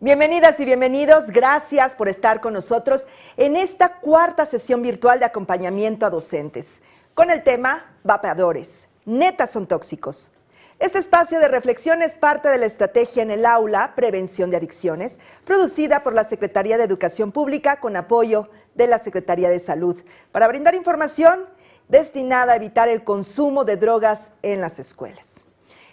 Bienvenidas y bienvenidos, gracias por estar con nosotros en esta cuarta sesión virtual de acompañamiento a docentes, con el tema Vapeadores, neta son tóxicos. Este espacio de reflexión es parte de la estrategia en el aula Prevención de Adicciones, producida por la Secretaría de Educación Pública con apoyo de la Secretaría de Salud, para brindar información destinada a evitar el consumo de drogas en las escuelas.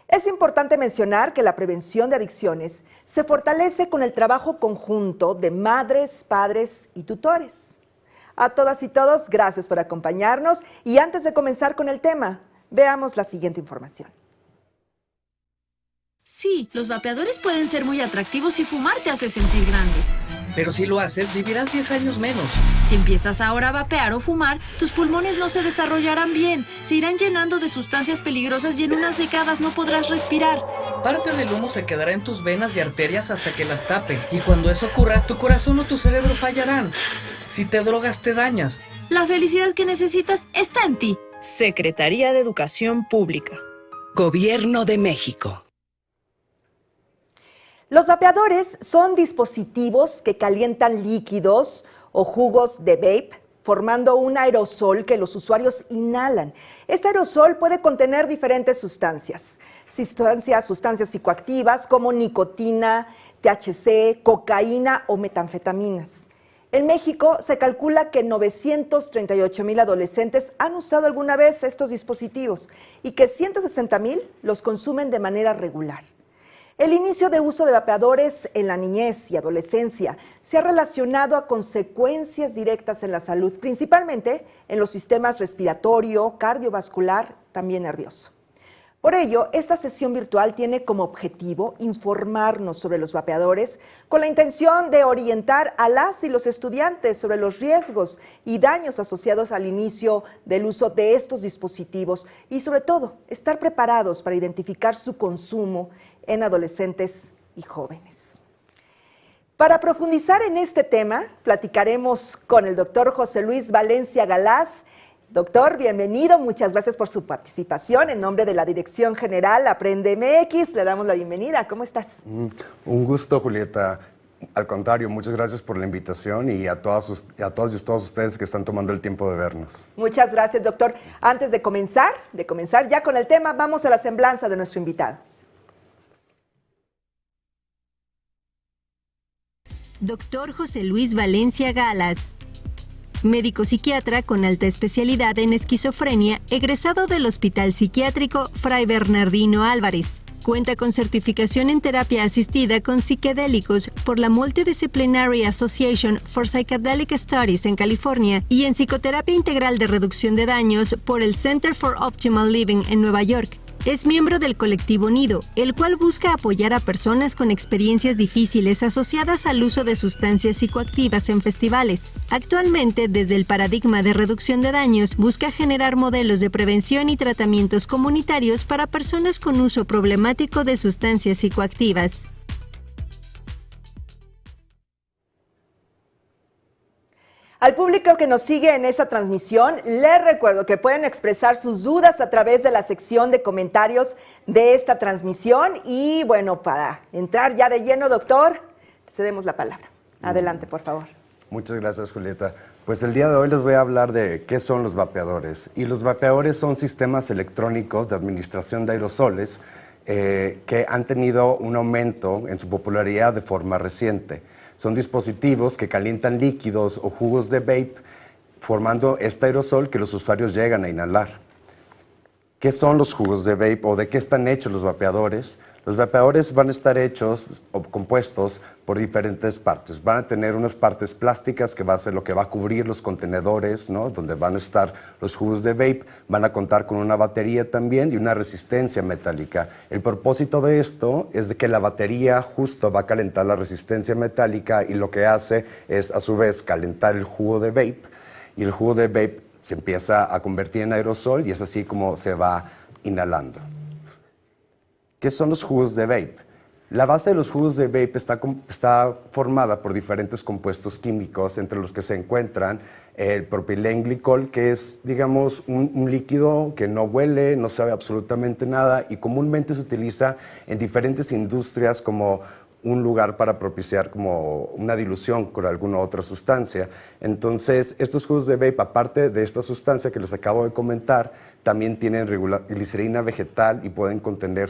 Es importante mencionar que la prevención de adicciones se fortalece con el trabajo conjunto de madres, padres y tutores. A todas y todos, gracias por acompañarnos y antes de comenzar con el tema, veamos la siguiente información. Sí, los vapeadores pueden ser muy atractivos y fumar te hace sentir grande. Pero si lo haces, vivirás 10 años menos. Si empiezas ahora a vapear o fumar, tus pulmones no se desarrollarán bien, se irán llenando de sustancias peligrosas y en unas décadas no podrás respirar. Parte del humo se quedará en tus venas y arterias hasta que las tape. Y cuando eso ocurra, tu corazón o tu cerebro fallarán. Si te drogas, te dañas. La felicidad que necesitas está en ti. Secretaría de Educación Pública. Gobierno de México. Los vapeadores son dispositivos que calientan líquidos o jugos de vape, formando un aerosol que los usuarios inhalan. Este aerosol puede contener diferentes sustancias psicoactivas como nicotina, THC, cocaína o metanfetaminas. En México se calcula que 938,000 adolescentes han usado alguna vez estos dispositivos y que 160,000 los consumen de manera regular. El inicio de uso de vapeadores en la niñez y adolescencia se ha relacionado a consecuencias directas en la salud, principalmente en los sistemas respiratorio, cardiovascular, también nervioso. Por ello, esta sesión virtual tiene como objetivo informarnos sobre los vapeadores con la intención de orientar a las y los estudiantes sobre los riesgos y daños asociados al inicio del uso de estos dispositivos y sobre todo estar preparados para identificar su consumo en adolescentes y jóvenes. Para profundizar en este tema, platicaremos con el doctor José Luis Valencia Galaz. Doctor, bienvenido, muchas gracias por su participación. En nombre de la Dirección General Aprende MX, le damos la bienvenida. ¿Cómo estás? Un gusto, Julieta. Al contrario, muchas gracias por la invitación y a todos ustedes que están tomando el tiempo de vernos. Muchas gracias, doctor. Antes de comenzar ya con el tema, vamos a la semblanza de nuestro invitado. Doctor José Luis Valencia Galaz, médico psiquiatra con alta especialidad en esquizofrenia, egresado del Hospital Psiquiátrico Fray Bernardino Álvarez. Cuenta con certificación en terapia asistida con psicodélicos por la Multidisciplinary Association for Psychedelic Studies en California y en psicoterapia integral de reducción de daños por el Center for Optimal Living en Nueva York. Es miembro del colectivo Nido, el cual busca apoyar a personas con experiencias difíciles asociadas al uso de sustancias psicoactivas en festivales. Actualmente, desde el paradigma de reducción de daños, busca generar modelos de prevención y tratamientos comunitarios para personas con uso problemático de sustancias psicoactivas. Al público que nos sigue en esta transmisión, les recuerdo que pueden expresar sus dudas a través de la sección de comentarios de esta transmisión. Y bueno, para entrar ya de lleno, doctor, cedemos la palabra. Adelante, por favor. Muchas gracias, Julieta. Pues el día de hoy les voy a hablar de qué son los vapeadores. Y los vapeadores son sistemas electrónicos de administración de aerosoles que han tenido un aumento en su popularidad de forma reciente. Son dispositivos que calientan líquidos o jugos de vape, formando este aerosol que los usuarios llegan a inhalar. ¿Qué son los jugos de vape o de qué están hechos los vapeadores? Los vapeadores van a estar hechos o compuestos por diferentes partes. Van a tener unas partes plásticas que va a ser lo que va a cubrir los contenedores, ¿no?, donde van a estar los jugos de vape. Van a contar con una batería también y una resistencia metálica. El propósito de esto es de que la batería justo va a calentar la resistencia metálica y lo que hace es a su vez calentar el jugo de vape y el jugo de vape se empieza a convertir en aerosol y es así como se va inhalando. ¿Qué son los jugos de vape? La base de los jugos de vape está formada por diferentes compuestos químicos, entre los que se encuentran el propilenglicol, que es, digamos, un líquido que no huele, no sabe absolutamente nada y comúnmente se utiliza en diferentes industrias como un lugar para propiciar como una dilución con alguna otra sustancia. Entonces, estos jugos de vape, aparte de esta sustancia que les acabo de comentar, también tienen glicerina vegetal y pueden contener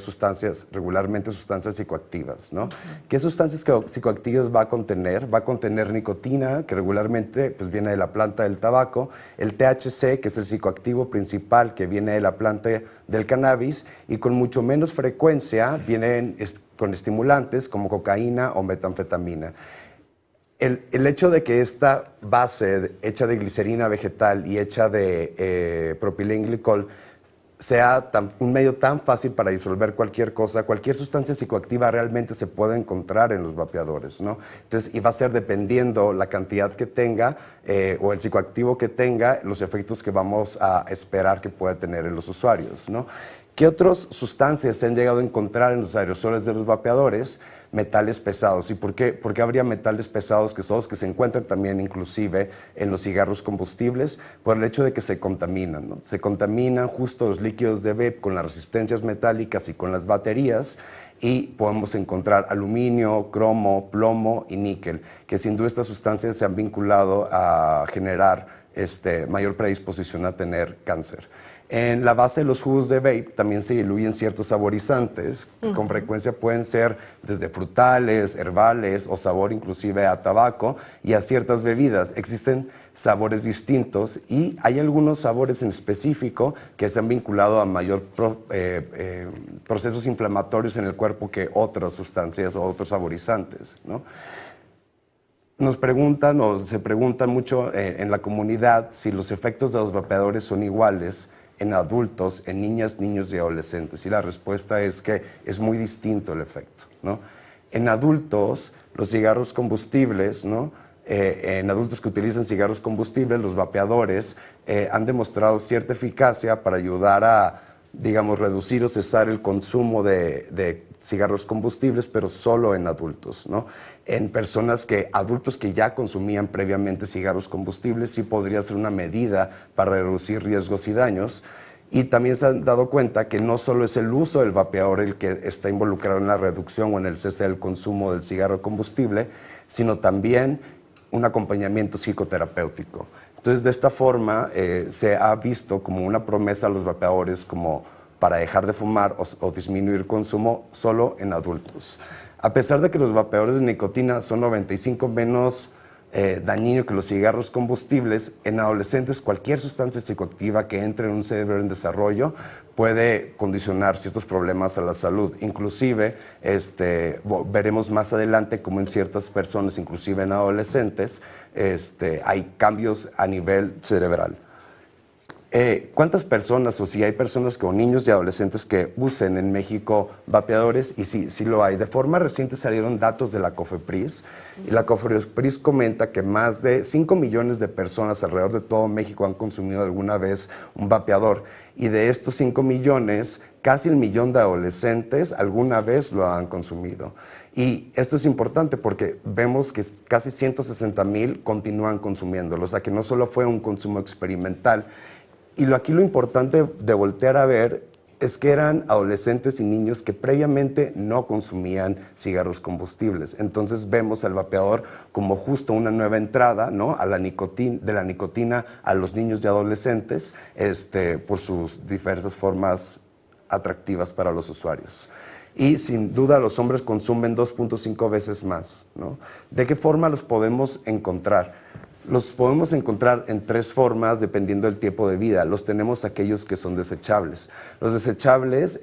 regularmente sustancias psicoactivas, ¿no? ¿Qué sustancias psicoactivas va a contener? Va a contener nicotina, que regularmente pues, viene de la planta del tabaco, el THC, que es el psicoactivo principal que viene de la planta del cannabis, y con mucho menos frecuencia vienen con estimulantes como cocaína o metanfetamina. El hecho de que esta base hecha de glicerina vegetal y hecha de propilenglicol sea un medio tan fácil para disolver cualquier cosa, cualquier sustancia psicoactiva realmente se puede encontrar en los vapeadores, ¿no? Entonces, y va a ser dependiendo la cantidad que tenga o el psicoactivo que tenga, los efectos que vamos a esperar que pueda tener en los usuarios, ¿no? ¿Qué otras sustancias se han llegado a encontrar en los aerosoles de los vapeadores? Metales pesados. ¿Y por qué habría metales pesados que son los que se encuentran también inclusive en los cigarros combustibles? Por el hecho de que se contaminan, ¿no? Se contaminan justo los líquidos de vape con las resistencias metálicas y con las baterías, y podemos encontrar aluminio, cromo, plomo y níquel, que sin duda estas sustancias se han vinculado a generar mayor predisposición a tener cáncer. En la base de los jugos de vape también se diluyen ciertos saborizantes, que con frecuencia pueden ser desde frutales, herbales o sabor inclusive a tabaco y a ciertas bebidas. Existen sabores distintos y hay algunos sabores en específico que se han vinculado a mayor procesos inflamatorios en el cuerpo que otras sustancias o otros saborizantes, ¿no? Nos preguntan o se preguntan mucho en la comunidad si los efectos de los vapeadores son iguales en adultos, en niñas, niños y adolescentes. Y la respuesta es que es muy distinto el efecto, ¿no? En adultos, los cigarros combustibles, ¿no? En adultos que utilizan cigarros combustibles, los vapeadores han demostrado cierta eficacia para ayudar a, digamos, reducir o cesar el consumo de cigarros combustibles, pero solo en adultos, ¿no? En adultos que ya consumían previamente cigarros combustibles, sí podría ser una medida para reducir riesgos y daños. Y también se han dado cuenta que no solo es el uso del vapeador el que está involucrado en la reducción o en el cese del consumo del cigarro combustible, sino también un acompañamiento psicoterapéutico. Entonces, de esta forma, se ha visto como una promesa a los vapeadores como para dejar de fumar o disminuir consumo solo en adultos. A pesar de que los vapeadores de nicotina son 95 menos dañino que los cigarros combustibles, en adolescentes cualquier sustancia psicoactiva que entre en un cerebro en desarrollo puede condicionar ciertos problemas a la salud. Inclusive, veremos más adelante cómo en ciertas personas, inclusive en adolescentes, hay cambios a nivel cerebral. ¿Cuántas personas, o si hay personas con niños y adolescentes que usen en México vapeadores? Y sí lo hay. De forma reciente salieron datos de la COFEPRIS, y la COFEPRIS comenta que más de 5 millones de personas alrededor de todo México han consumido alguna vez un vapeador, y de estos 5 millones, casi 1 millón de adolescentes alguna vez lo han consumido. Y esto es importante porque vemos que casi 160,000 continúan consumiéndolo, o sea que no solo fue un consumo experimental. Y aquí lo importante de voltear a ver es que eran adolescentes y niños que previamente no consumían cigarros combustibles. Entonces vemos al vapeador como justo una nueva entrada, ¿no? de la nicotina a los niños y adolescentes, por sus diversas formas atractivas para los usuarios. Y sin duda los hombres consumen 2.5 veces más, ¿no? ¿De qué forma los podemos encontrar? Los podemos encontrar en 3 formas dependiendo del tiempo de vida. Los tenemos aquellos que son desechables. Los desechables,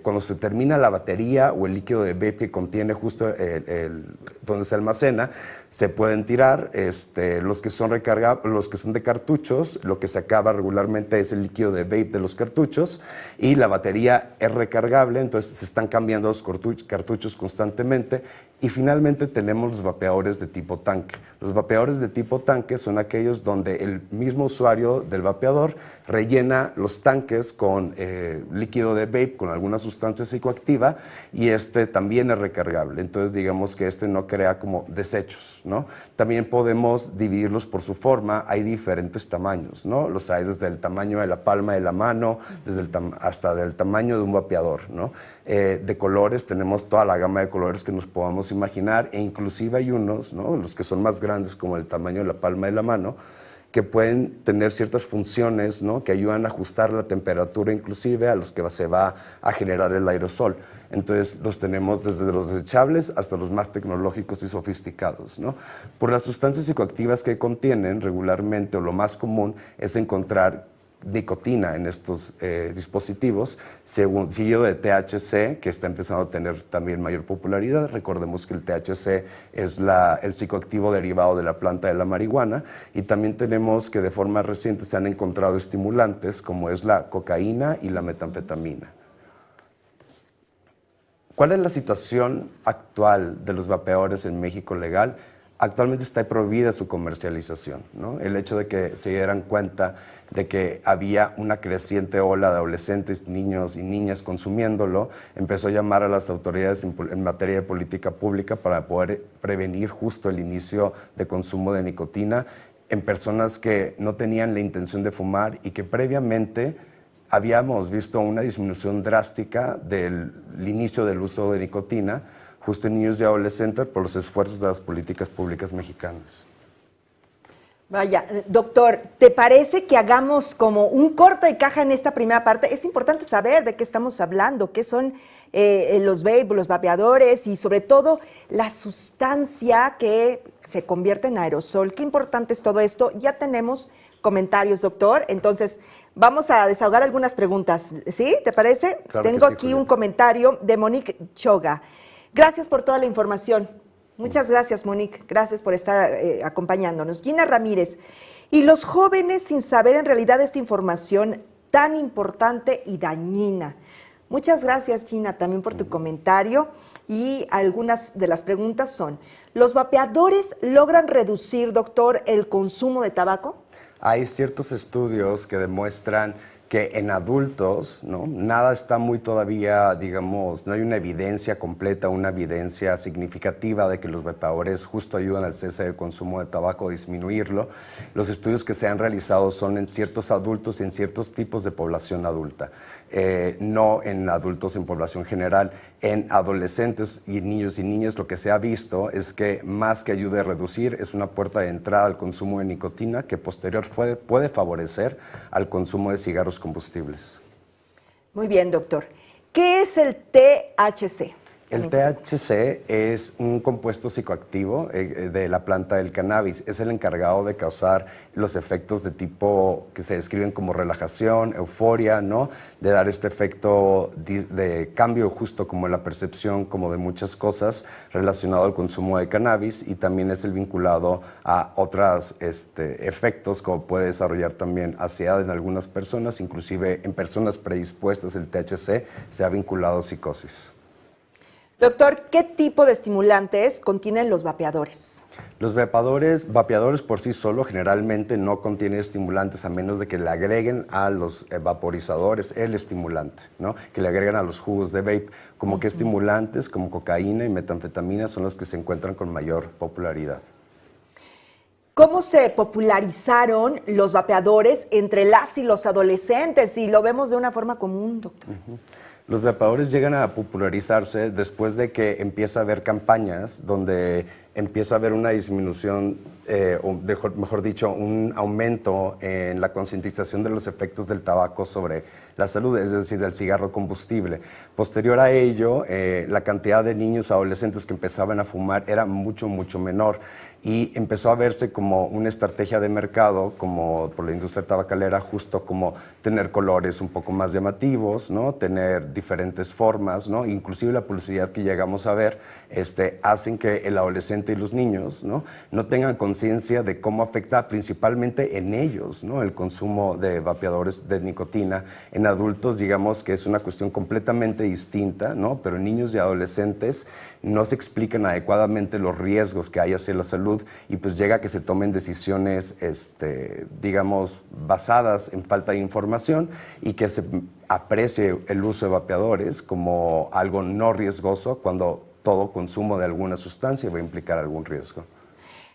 cuando se termina la batería o el líquido de vape que contiene justo donde se almacena, se pueden tirar. Los que son los que son de cartuchos, lo que se acaba regularmente es el líquido de vape de los cartuchos, y la batería es recargable, entonces se están cambiando los cartuchos constantemente. Y finalmente tenemos los vapeadores de tipo tanque. Los vapeadores de tipo tanque son aquellos donde el mismo usuario del vapeador rellena los tanques con líquido de vape, con alguna sustancia psicoactiva, y también es recargable. Entonces digamos que no crea como desechos, ¿no? También podemos dividirlos por su forma. Hay diferentes tamaños, ¿no? Los hay desde el tamaño de la palma de la mano hasta del tamaño de un vapeador, ¿no? de colores, tenemos toda la gama de colores que nos podamos imaginar, e inclusive hay unos, ¿no?, los que son más grandes, como el tamaño de la palma de la mano, que pueden tener ciertas funciones, ¿no?, que ayudan a ajustar la temperatura inclusive a los que se va a generar el aerosol. Entonces los tenemos desde los desechables hasta los más tecnológicos y sofisticados, ¿no? Por las sustancias psicoactivas que contienen regularmente, o lo más común, es encontrar nicotina en estos dispositivos, seguido de THC, que está empezando a tener también mayor popularidad. Recordemos que el THC es el psicoactivo derivado de la planta de la marihuana, y también tenemos que de forma reciente se han encontrado estimulantes como es la cocaína y la metanfetamina. ¿Cuál es la situación actual de los vapeadores en México legal? Actualmente está prohibida su comercialización, ¿no? El hecho de que se dieran cuenta de que había una creciente ola de adolescentes, niños y niñas consumiéndolo, empezó a llamar a las autoridades en materia de política pública para poder prevenir justo el inicio de consumo de nicotina en personas que no tenían la intención de fumar y que previamente habíamos visto una disminución drástica del inicio del uso de nicotina justo en niños y adolescentes por los esfuerzos de las políticas públicas mexicanas. Vaya, doctor, ¿te parece que hagamos como un corte de caja en esta primera parte? Es importante saber de qué estamos hablando, qué son los vape, los vapeadores y sobre todo la sustancia que se convierte en aerosol. Qué importante es todo esto. Ya tenemos comentarios, doctor, entonces vamos a desahogar algunas preguntas, ¿sí? ¿Te parece? Claro. Tengo sí, aquí Julieta. un comentario de Monique Choga. Gracias por toda la información. Muchas gracias, Monique. Gracias por estar acompañándonos. Gina Ramírez. Y los jóvenes sin saber en realidad esta información tan importante y dañina. Muchas gracias, Gina, también por tu comentario. Y algunas de las preguntas son, ¿los vapeadores logran reducir, doctor, el consumo de tabaco? Hay ciertos estudios que demuestran que en adultos, ¿no?, nada está muy todavía, digamos, no hay una evidencia completa, una evidencia significativa de que los vapeadores justo ayudan al cese del consumo de tabaco, disminuirlo. Los estudios que se han realizado son en ciertos adultos y en ciertos tipos de población adulta, no en adultos en población general. En adolescentes y niñas lo que se ha visto es que más que ayude a reducir, es una puerta de entrada al consumo de nicotina que posterior puede favorecer al consumo de cigarros combustibles. Muy bien, doctor. ¿Qué es el THC? El THC es un compuesto psicoactivo de la planta del cannabis. Es el encargado de causar los efectos de tipo que se describen como relajación, euforia, ¿no? De dar este efecto de cambio justo como en la percepción, como de muchas cosas relacionado al consumo de cannabis, y también es el vinculado a otros efectos como puede desarrollar también ansiedad en algunas personas, inclusive en personas predispuestas el THC se ha vinculado a psicosis. Doctor, ¿qué tipo de estimulantes contienen los vapeadores? Los vapeadores por sí solos generalmente no contienen estimulantes a menos de que le agreguen a los vaporizadores el estimulante, ¿no? Que le agreguen a los jugos de vape, como que estimulantes como cocaína y metanfetamina son los que se encuentran con mayor popularidad. ¿Cómo se popularizaron los vapeadores entre las y los adolescentes? Y lo vemos de una forma común, doctor. Los vapeadores llegan a popularizarse después de que empieza a haber campañas donde empieza a haber una disminución, o mejor dicho, un aumento en la concientización de los efectos del tabaco sobre la salud, es decir, del cigarro combustible. Posterior a ello, la cantidad de niños adolescentes que empezaban a fumar era mucho menor, y empezó a verse como una estrategia de mercado, como por la industria tabacalera, justo como tener colores un poco más llamativos, ¿no? Tener diferentes formas, ¿no? Inclusive la publicidad que llegamos a ver hacen que el adolescente y los niños, ¿no tengan conciencia de cómo afecta principalmente en ellos, ¿no?, el consumo de vapeadores de nicotina. En adultos, digamos que es una cuestión completamente distinta, ¿no? Pero en niños y adolescentes no se explican adecuadamente los riesgos que hay hacia la salud, y pues llega a que se tomen decisiones, digamos, basadas en falta de información, y que se aprecie el uso de vapeadores como algo no riesgoso cuando todo consumo de alguna sustancia va a implicar algún riesgo.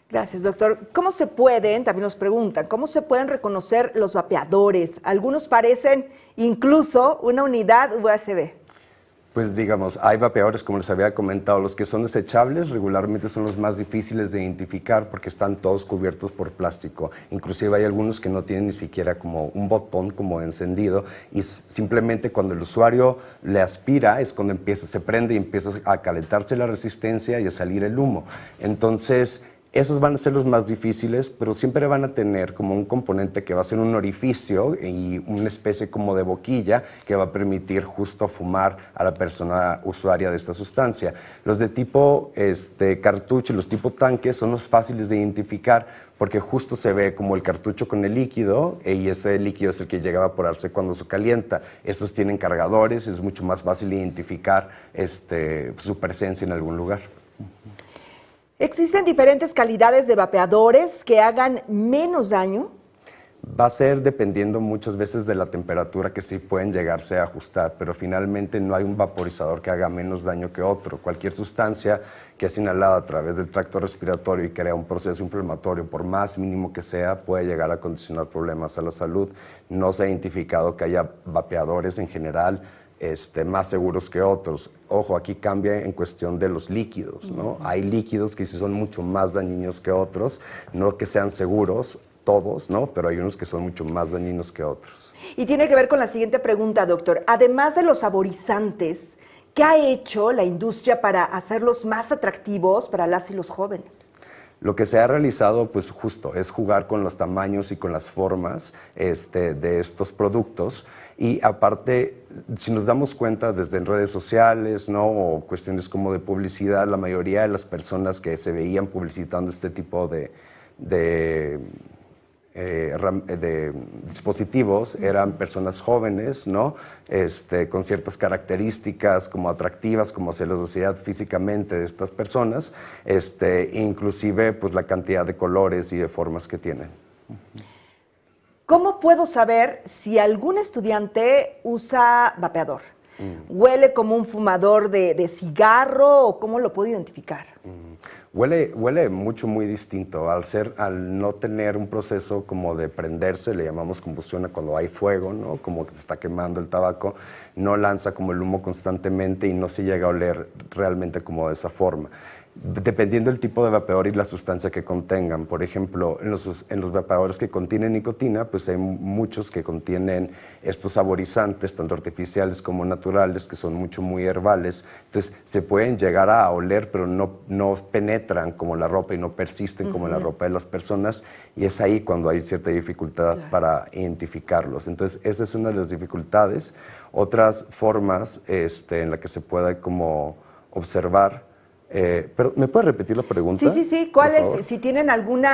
Gracias, doctor. ¿Cómo se pueden, también nos preguntan, cómo se pueden reconocer los vapeadores? Algunos parecen incluso una unidad USB. Pues digamos, hay vapeadores, como les había comentado, los que son desechables regularmente son los más difíciles de identificar porque están todos cubiertos por plástico. Inclusive hay algunos que no tienen ni siquiera como un botón como encendido y simplemente cuando el usuario le aspira es cuando se prende y empieza a calentarse la resistencia y a salir el humo. Entonces, esos van a ser los más difíciles, pero siempre van a tener como un componente que va a ser un orificio y una especie como de boquilla que va a permitir justo fumar a la persona usuaria de esta sustancia. Los de tipo cartucho y los tipo tanque son los fáciles de identificar porque justo se ve como el cartucho con el líquido y ese líquido es el que llega a evaporarse cuando se calienta. Estos tienen cargadores, es mucho más fácil identificar su presencia en algún lugar. ¿Existen diferentes calidades de vapeadores que hagan menos daño? Va a ser dependiendo muchas veces de la temperatura que sí pueden llegarse a ajustar, pero finalmente no hay un vaporizador que haga menos daño que otro. Cualquier sustancia que es inhalada a través del tracto respiratorio y crea un proceso inflamatorio, por más mínimo que sea, puede llegar a condicionar problemas a la salud. No se ha identificado que haya vapeadores en general más seguros que otros. Ojo, aquí cambia en cuestión de los líquidos, ¿no? Hay líquidos que sí son mucho más dañinos que otros, no que sean seguros todos, ¿no? Pero hay unos que son mucho más dañinos que otros. Y tiene que ver con la siguiente pregunta, doctor. Además de los saborizantes, ¿qué ha hecho la industria para hacerlos más atractivos para las y los jóvenes? Lo que se ha realizado, pues justo, es jugar con los tamaños y con las formas de estos productos. Y aparte, si nos damos cuenta desde en redes sociales, ¿no? O cuestiones como de publicidad, la mayoría de las personas que se veían publicitando este tipo de dispositivos eran personas jóvenes, ¿no? Con ciertas características como atractivas, como celosidad físicamente de estas personas, inclusive pues la cantidad de colores y de formas que tienen. ¿Cómo puedo saber si algún estudiante usa vapeador? ¿Huele como un fumador de cigarro o cómo lo puedo identificar? Huele mucho, muy distinto. Al no tener un proceso como de prenderse, le llamamos combustión cuando hay fuego, ¿no? Como que se está quemando el tabaco, no lanza como el humo constantemente y no se llega a oler realmente como de esa forma. Dependiendo del tipo de vapeador y la sustancia que contengan. Por ejemplo, en los vapeadores que contienen nicotina, pues hay muchos que contienen estos saborizantes, tanto artificiales como naturales, que son muy herbales. Entonces, se pueden llegar a oler, pero no penetran como la ropa y no persisten como la ropa de las personas. Y es ahí cuando hay cierta dificultad para identificarlos. Entonces, esa es una de las dificultades. Otras formas en las que se puede como observar. Pero, ¿me puede repetir la pregunta? Sí. ¿Cuál es? Si tienen algún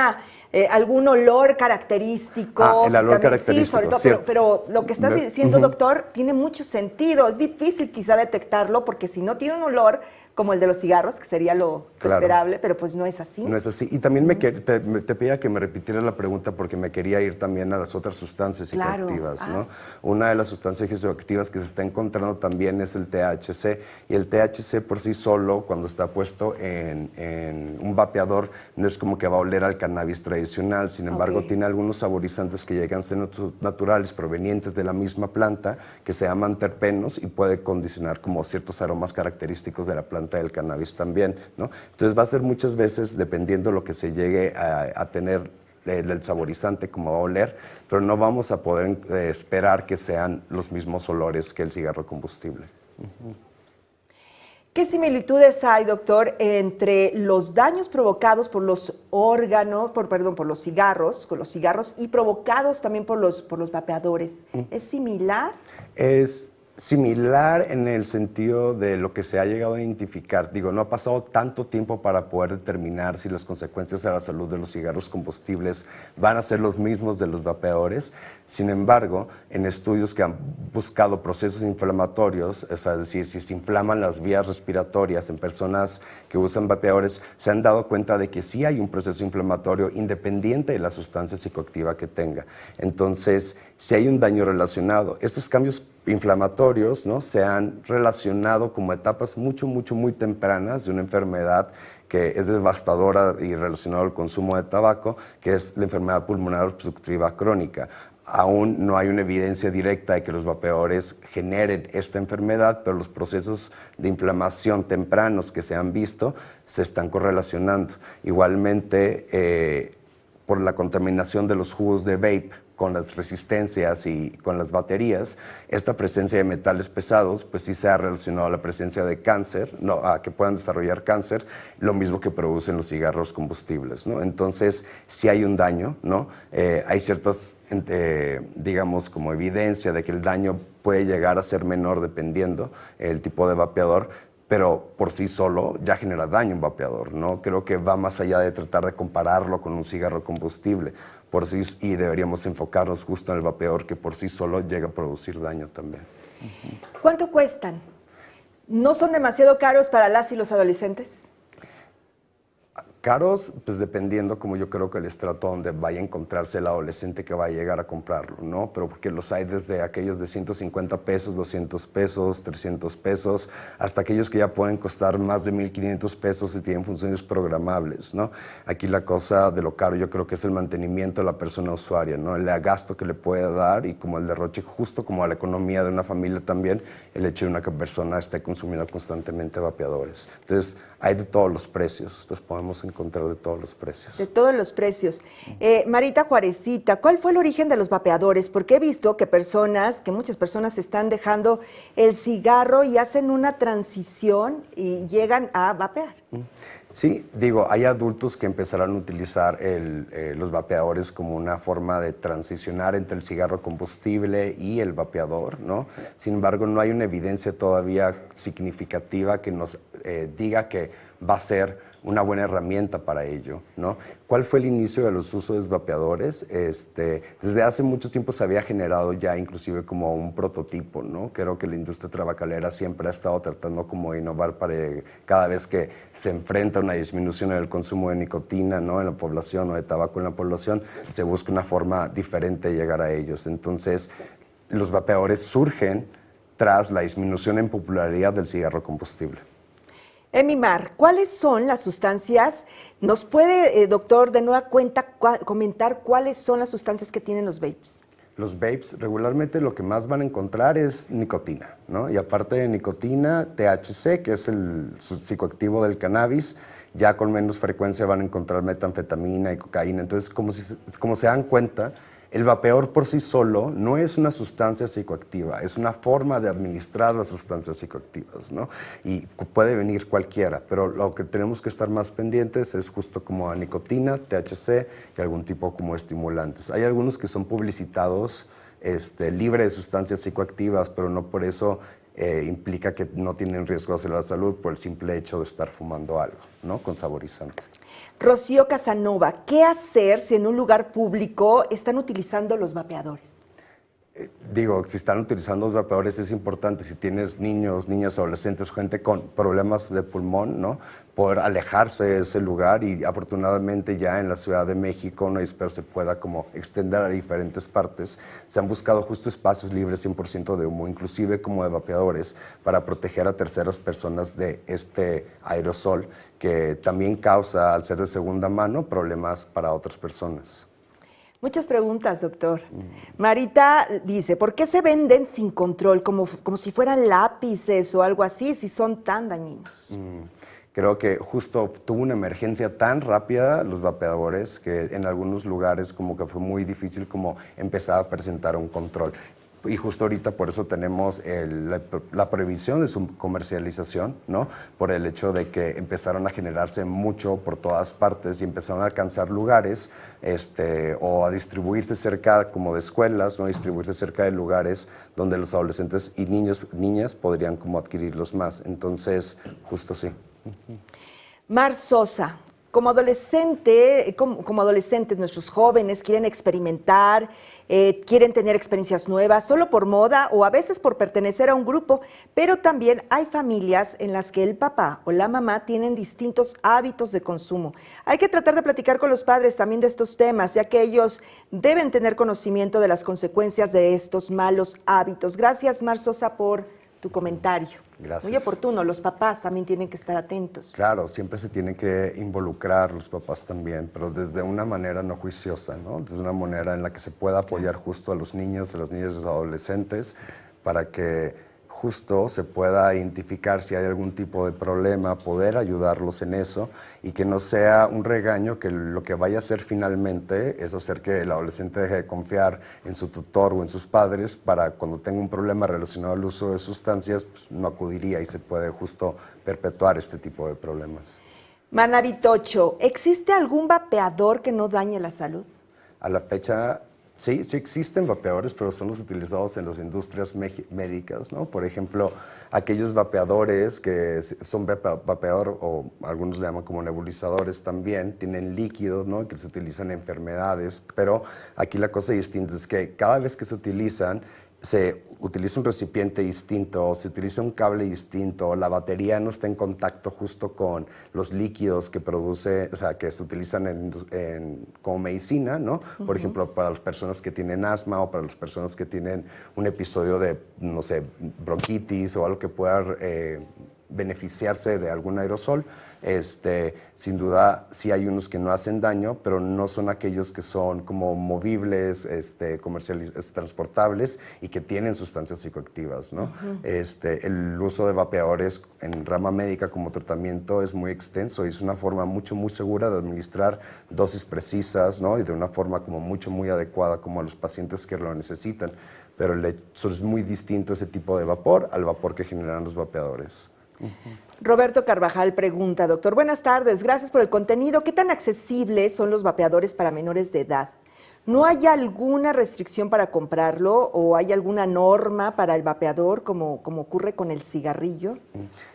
olor característico. El olor característico, sí, sobre todo, pero lo que estás diciendo, doctor, tiene mucho sentido. Es difícil quizá detectarlo porque si no tiene un olor como el de los cigarros, que sería lo esperable, pero pues no es así. No es así. Y también te pedía que me repitieras la pregunta porque me quería ir también a las otras sustancias psicoactivas, ¿no? Una de las sustancias psicoactivas que se está encontrando también es el THC, y el THC por sí solo, cuando está puesto en un vapeador, no es como que va a oler al cannabis tradicional, sin embargo tiene algunos saborizantes que llegan a ser naturales, provenientes de la misma planta, que se llaman terpenos y puede condicionar como ciertos aromas característicos de la planta del cannabis también, ¿no? Entonces va a ser muchas veces, dependiendo lo que se llegue a tener el saborizante, como va a oler, pero no vamos a poder esperar que sean los mismos olores que el cigarro combustible. ¿Qué similitudes hay, doctor, entre los daños provocados por los órganos, por los cigarros y provocados también por los vapeadores? ¿Es similar? Es similar en el sentido de lo que se ha llegado a identificar. Digo, no ha pasado tanto tiempo para poder determinar si las consecuencias a la salud de los cigarros combustibles van a ser los mismos de los vapeadores. Sin embargo, en estudios que han buscado procesos inflamatorios, es decir, si se inflaman las vías respiratorias en personas que usan vapeadores, se han dado cuenta de que sí hay un proceso inflamatorio independiente de la sustancia psicoactiva que tenga. Entonces, si hay un daño relacionado. Estos cambios inflamatorios, ¿no?, se han relacionado como etapas muy tempranas de una enfermedad que es devastadora y relacionada al consumo de tabaco, que es la enfermedad pulmonar obstructiva crónica. Aún no hay una evidencia directa de que los vapeadores generen esta enfermedad, pero los procesos de inflamación tempranos que se han visto se están correlacionando. Igualmente, por la contaminación de los jugos de vape con las resistencias y con las baterías, esta presencia de metales pesados, pues sí se ha relacionado a la presencia de cáncer, a que puedan desarrollar cáncer, lo mismo que producen los cigarros combustibles, ¿no? Entonces, sí hay un daño, ¿no? Hay ciertas, digamos, como evidencia de que el daño puede llegar a ser menor dependiendo el tipo de vapeador, pero por sí solo ya genera daño un vapeador, ¿no? Creo que va más allá de tratar de compararlo con un cigarro combustible, y deberíamos enfocarnos justo en el vapeador que por sí solo llega a producir daño también. ¿Cuánto cuestan? ¿No son demasiado caros para las y los adolescentes? Caros, pues dependiendo, como yo creo que el estrato donde vaya a encontrarse el adolescente que va a llegar a comprarlo, ¿no? Pero porque los hay desde aquellos de 150 pesos, 200 pesos, 300 pesos, hasta aquellos que ya pueden costar más de 1,500 pesos y tienen funciones programables, ¿no? Aquí la cosa de lo caro yo creo que es el mantenimiento de la persona usuaria, ¿no? El gasto que le puede dar y como el derroche, justo como a la economía de una familia también, el hecho de una persona esté consumiendo constantemente vapeadores. Entonces, hay de todos los precios, los podemos encontrar de todos los precios. De todos los precios. Marita Juarecita, ¿cuál fue el origen de los vapeadores? Porque he visto que muchas personas están dejando el cigarro y hacen una transición y llegan a vapear. Sí, digo, hay adultos que empezarán a utilizar los vapeadores como una forma de transicionar entre el cigarro combustible y el vapeador, ¿no? Sin embargo, no hay una evidencia todavía significativa que nos diga que va a ser una buena herramienta para ello, ¿no? ¿Cuál fue el inicio de los usos de vapeadores? Desde hace mucho tiempo se había generado ya inclusive como un prototipo, ¿no? Creo que la industria tabacalera siempre ha estado tratando como de innovar para cada vez que se enfrenta a una disminución en el consumo de nicotina, ¿no? En la población o de tabaco en la población, se busca una forma diferente de llegar a ellos. Entonces, los vapeadores surgen tras la disminución en popularidad del cigarro combustible. Emimar, ¿cuáles son las sustancias? ¿Nos puede, doctor, de nueva cuenta comentar cuáles son las sustancias que tienen los vapes? Los vapes regularmente lo que más van a encontrar es nicotina, ¿no? Y aparte de nicotina, THC, que es el psicoactivo del cannabis, ya con menos frecuencia van a encontrar metanfetamina y cocaína. Entonces, como se dan cuenta, el vapeador por sí solo no es una sustancia psicoactiva, es una forma de administrar las sustancias psicoactivas, ¿no? Y puede venir cualquiera, pero lo que tenemos que estar más pendientes es justo como a nicotina, THC y algún tipo como estimulantes. Hay algunos que son publicitados libre de sustancias psicoactivas, pero no por eso implica que no tienen riesgo hacia la salud por el simple hecho de estar fumando algo, ¿no? Con saborizante. Rocío Casanova, ¿qué hacer si en un lugar público están utilizando los vapeadores? Digo, si están utilizando los vapeadores es importante, si tienes niños, niñas, adolescentes, gente con problemas de pulmón, ¿no? Poder alejarse de ese lugar y afortunadamente ya en la Ciudad de México, no espero se pueda como extender a diferentes partes. Se han buscado justo espacios libres 100% de humo, inclusive como de vapeadores, para proteger a terceras personas de este aerosol que también causa, al ser de segunda mano, problemas para otras personas. Muchas preguntas, doctor. Marita dice, ¿por qué se venden sin control, como si fueran lápices o algo así, si son tan dañinos? Creo que justo tuvo una emergencia tan rápida los vapeadores que en algunos lugares como que fue muy difícil como empezar a presentar un control. Y justo ahorita por eso tenemos la prohibición de su comercialización, ¿no? Por el hecho de que empezaron a generarse mucho por todas partes y empezaron a alcanzar lugares o a distribuirse cerca como de escuelas, ¿no? Distribuirse cerca de lugares donde los adolescentes y niñas podrían como adquirirlos más. Entonces, justo sí. Mar Sosa, como adolescentes, nuestros jóvenes quieren experimentar, quieren tener experiencias nuevas, solo por moda o a veces por pertenecer a un grupo, pero también hay familias en las que el papá o la mamá tienen distintos hábitos de consumo. Hay que tratar de platicar con los padres también de estos temas, ya que ellos deben tener conocimiento de las consecuencias de estos malos hábitos. Gracias, Mar Sosa, por tu comentario. Gracias. Muy oportuno, los papás también tienen que estar atentos. Claro, siempre se tienen que involucrar los papás también, pero desde una manera no juiciosa, ¿no? Desde una manera en la que se pueda apoyar justo a los niños y los adolescentes para que justo se pueda identificar si hay algún tipo de problema, poder ayudarlos en eso y que no sea un regaño que lo que vaya a hacer finalmente es hacer que el adolescente deje de confiar en su tutor o en sus padres para cuando tenga un problema relacionado al uso de sustancias, pues no acudiría y se puede justo perpetuar este tipo de problemas. Manavi Tocho, ¿existe algún vapeador que no dañe la salud? A la fecha, sí existen vapeadores, pero son los utilizados en las industrias médicas, ¿no? Por ejemplo, aquellos vapeadores que son vapeador, o algunos le llaman como nebulizadores también, tienen líquidos, ¿no? Que se utilizan en enfermedades, pero aquí la cosa distinta es que cada vez que se utilizan, se utiliza un recipiente distinto, se utiliza un cable distinto, la batería no está en contacto justo con los líquidos que produce, o sea, que se utilizan como medicina, ¿no? Por ejemplo, para las personas que tienen asma o para las personas que tienen un episodio de, no sé, bronquitis o algo que pueda beneficiarse de algún aerosol. Sin duda sí hay unos que no hacen daño, pero no son aquellos que son como movibles, transportables y que tienen sustancias psicoactivas, ¿no? El uso de vapeadores en rama médica como tratamiento es muy extenso y es una forma muy segura de administrar dosis precisas, ¿no? Y de una forma como muy adecuada como a los pacientes que lo necesitan. Pero eso es muy distinto ese tipo de vapor al vapor que generan los vapeadores. Roberto Carvajal pregunta, doctor, buenas tardes, gracias por el contenido. ¿Qué tan accesibles son los vapeadores para menores de edad? ¿No hay alguna restricción para comprarlo o hay alguna norma para el vapeador como ocurre con el cigarrillo?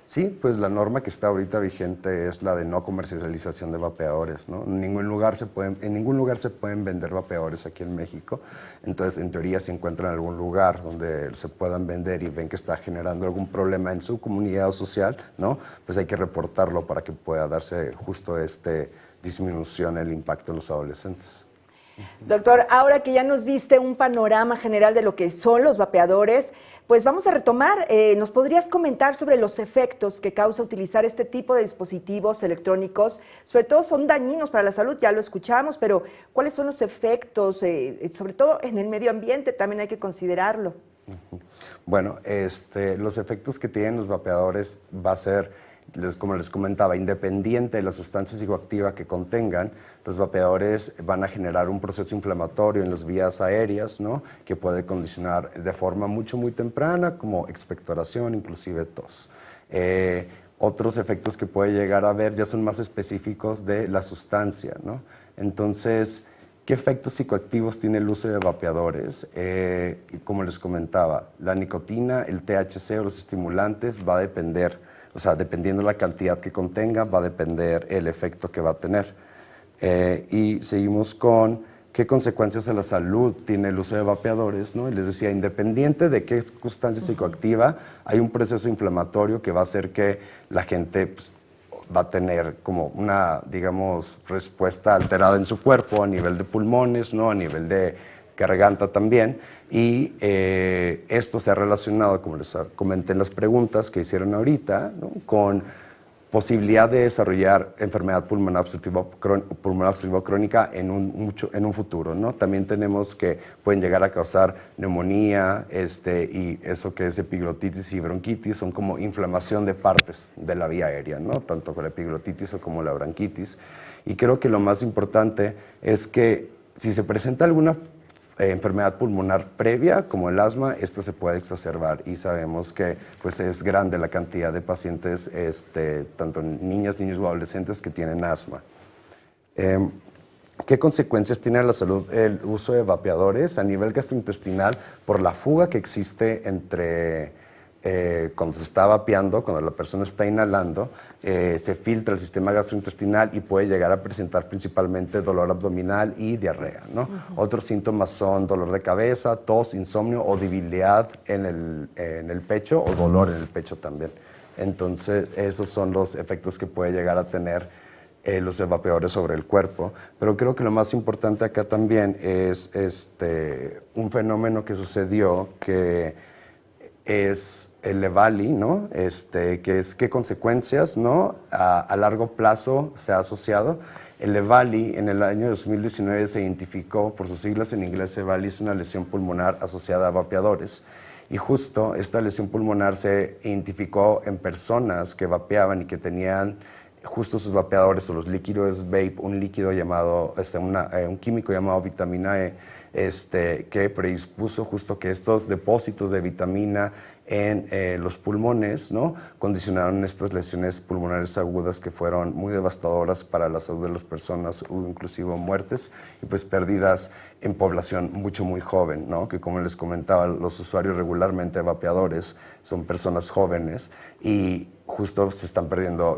Sí, pues la norma que está ahorita vigente es la de no comercialización de vapeadores, ¿no? En ningún lugar se pueden vender vapeadores aquí en México. Entonces, en teoría, si encuentran algún lugar donde se puedan vender y ven que está generando algún problema en su comunidad social, ¿no? Pues hay que reportarlo para que pueda darse justo disminución en el impacto en los adolescentes. Doctor, ahora que ya nos diste un panorama general de lo que son los vapeadores, pues vamos a retomar. ¿Nos podrías comentar sobre los efectos que causa utilizar este tipo de dispositivos electrónicos? Sobre todo son dañinos para la salud, ya lo escuchamos, pero ¿cuáles son los efectos? Sobre todo en el medio ambiente también hay que considerarlo. Bueno, los efectos que tienen los vapeadores va a ser, como les comentaba, independiente de la sustancia psicoactiva que contengan, los vapeadores van a generar un proceso inflamatorio en las vías aéreas, ¿no? Que puede condicionar de forma muy temprana, como expectoración, inclusive tos. Otros efectos que puede llegar a haber ya son más específicos de la sustancia, ¿no? Entonces, ¿qué efectos psicoactivos tiene el uso de vapeadores? Como les comentaba, la nicotina, el THC o los estimulantes va a depender. O sea, dependiendo la cantidad que contenga, va a depender el efecto que va a tener. Y seguimos con qué consecuencias a la salud tiene el uso de vapeadores, ¿no? Y les decía, independiente de qué sustancia psicoactiva, hay un proceso inflamatorio que va a hacer que la gente pues, va a tener como una, digamos, respuesta alterada en su cuerpo a nivel de pulmones, ¿no? A nivel de garganta también. Y esto se ha relacionado, como les comenté en las preguntas que hicieron ahorita, ¿no? Con posibilidad de desarrollar enfermedad pulmonar obstructiva crónica en un futuro, ¿no? También tenemos que pueden llegar a causar neumonía, y eso que es epiglotitis y bronquitis, son como inflamación de partes de la vía aérea, ¿no? Tanto con la epiglotitis o como la bronquitis. Y creo que lo más importante es que si se presenta alguna enfermedad pulmonar previa, como el asma, esta se puede exacerbar y sabemos que pues, es grande la cantidad de pacientes, tanto niños o adolescentes que tienen asma. ¿Qué consecuencias tiene a la salud el uso de vapeadores a nivel gastrointestinal por la fuga que existe entre cuando se está vapeando, cuando la persona está inhalando, se filtra el sistema gastrointestinal y puede llegar a presentar principalmente dolor abdominal y diarrea, ¿no? Otros síntomas son dolor de cabeza, tos, insomnio o debilidad en el pecho o dolor en el pecho también. Entonces, esos son los efectos que puede llegar a tener los vapeadores sobre el cuerpo. Pero creo que lo más importante acá también es un fenómeno que sucedió que es el EVALI, ¿no? Que es qué consecuencias, ¿no? A largo plazo se ha asociado. El EVALI en el año 2019 se identificó, por sus siglas en inglés, EVALI es una lesión pulmonar asociada a vapeadores. Y justo esta lesión pulmonar se identificó en personas que vapeaban y que tenían justo sus vapeadores o los líquidos vape, un líquido llamado, un químico llamado vitamina E, que predispuso justo que estos depósitos de vitamina en los pulmones, ¿no? Condicionaron estas lesiones pulmonares agudas que fueron muy devastadoras para la salud de las personas, hubo inclusive muertes y pues pérdidas en población muy joven, ¿no? Que como les comentaba, los usuarios regularmente vapeadores son personas jóvenes y justo se están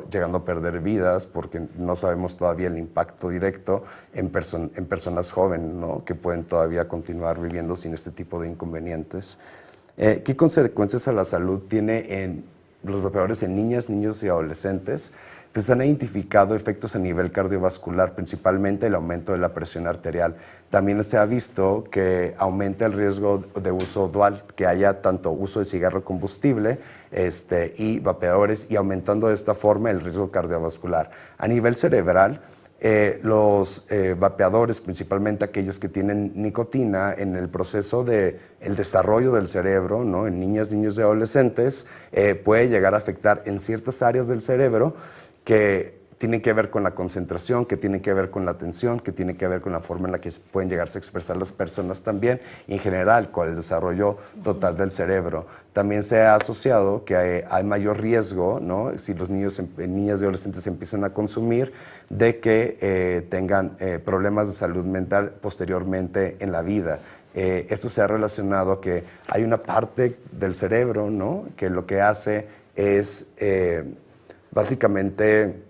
llegando a perder vidas porque no sabemos todavía el impacto directo en personas jóvenes, ¿no? Que pueden todavía continuar viviendo sin este tipo de inconvenientes. ¿Qué consecuencias a la salud tiene en los vapeadores en niñas, niños y adolescentes? Pues han identificado efectos a nivel cardiovascular, principalmente el aumento de la presión arterial. También se ha visto que aumenta el riesgo de uso dual, que haya tanto uso de cigarro combustible y vapeadores, y aumentando de esta forma el riesgo cardiovascular. A nivel cerebral, los vapeadores, principalmente aquellos que tienen nicotina, en el proceso del desarrollo del cerebro, ¿no? En niñas, niños y adolescentes, puede llegar a afectar en ciertas áreas del cerebro que tienen que ver con la concentración, que tienen que ver con la atención, que tienen que ver con la forma en la que pueden llegarse a expresar las personas también, y en general con el desarrollo total del cerebro. También se ha asociado que hay mayor riesgo, ¿no? Si los niños, niñas y adolescentes empiezan a consumir, de que tengan problemas de salud mental posteriormente en la vida. Esto se ha relacionado a que hay una parte del cerebro, ¿no? Que lo que hace es básicamente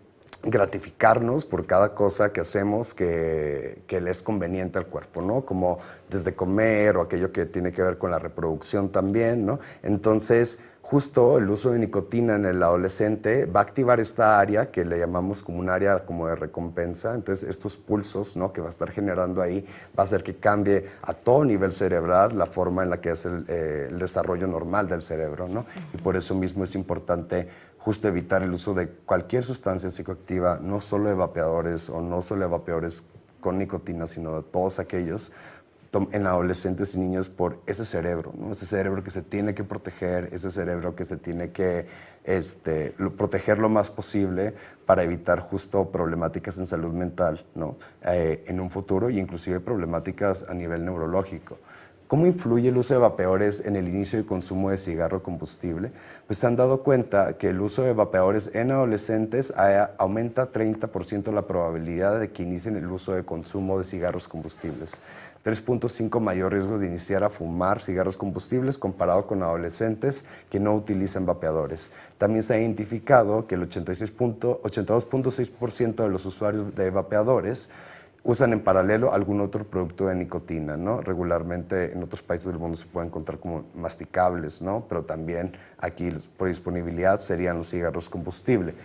gratificarnos por cada cosa que hacemos que le es conveniente al cuerpo, ¿no? Como desde comer o aquello que tiene que ver con la reproducción también, ¿no? Entonces, justo el uso de nicotina en el adolescente va a activar esta área que le llamamos como un área como de recompensa. Entonces, estos pulsos, ¿no? Que va a estar generando ahí va a hacer que cambie a todo nivel cerebral la forma en la que es el desarrollo normal del cerebro, ¿no? Y por eso mismo es importante justo evitar el uso de cualquier sustancia psicoactiva, no solo de vapeadores o no solo de vapeadores con nicotina, sino de todos aquellos en adolescentes y niños por ese cerebro, ¿no? Ese cerebro que se tiene que proteger, ese cerebro que se tiene que proteger lo más posible para evitar justo problemáticas en salud mental, ¿no? En un futuro, y inclusive problemáticas a nivel neurológico. ¿Cómo influye el uso de vapeadores en el inicio y consumo de cigarro combustible? Pues se han dado cuenta que el uso de vapeadores en adolescentes aumenta 30% la probabilidad de que inicien el uso de consumo de cigarros combustibles. 3.5 mayor riesgo de iniciar a fumar cigarros combustibles comparado con adolescentes que no utilizan vapeadores. También se ha identificado que el 82.6% de los usuarios de vapeadores usan en paralelo algún otro producto de nicotina, ¿no? Regularmente en otros países del mundo se puede encontrar como masticables, ¿no? Pero también aquí por disponibilidad serían los cigarros combustible.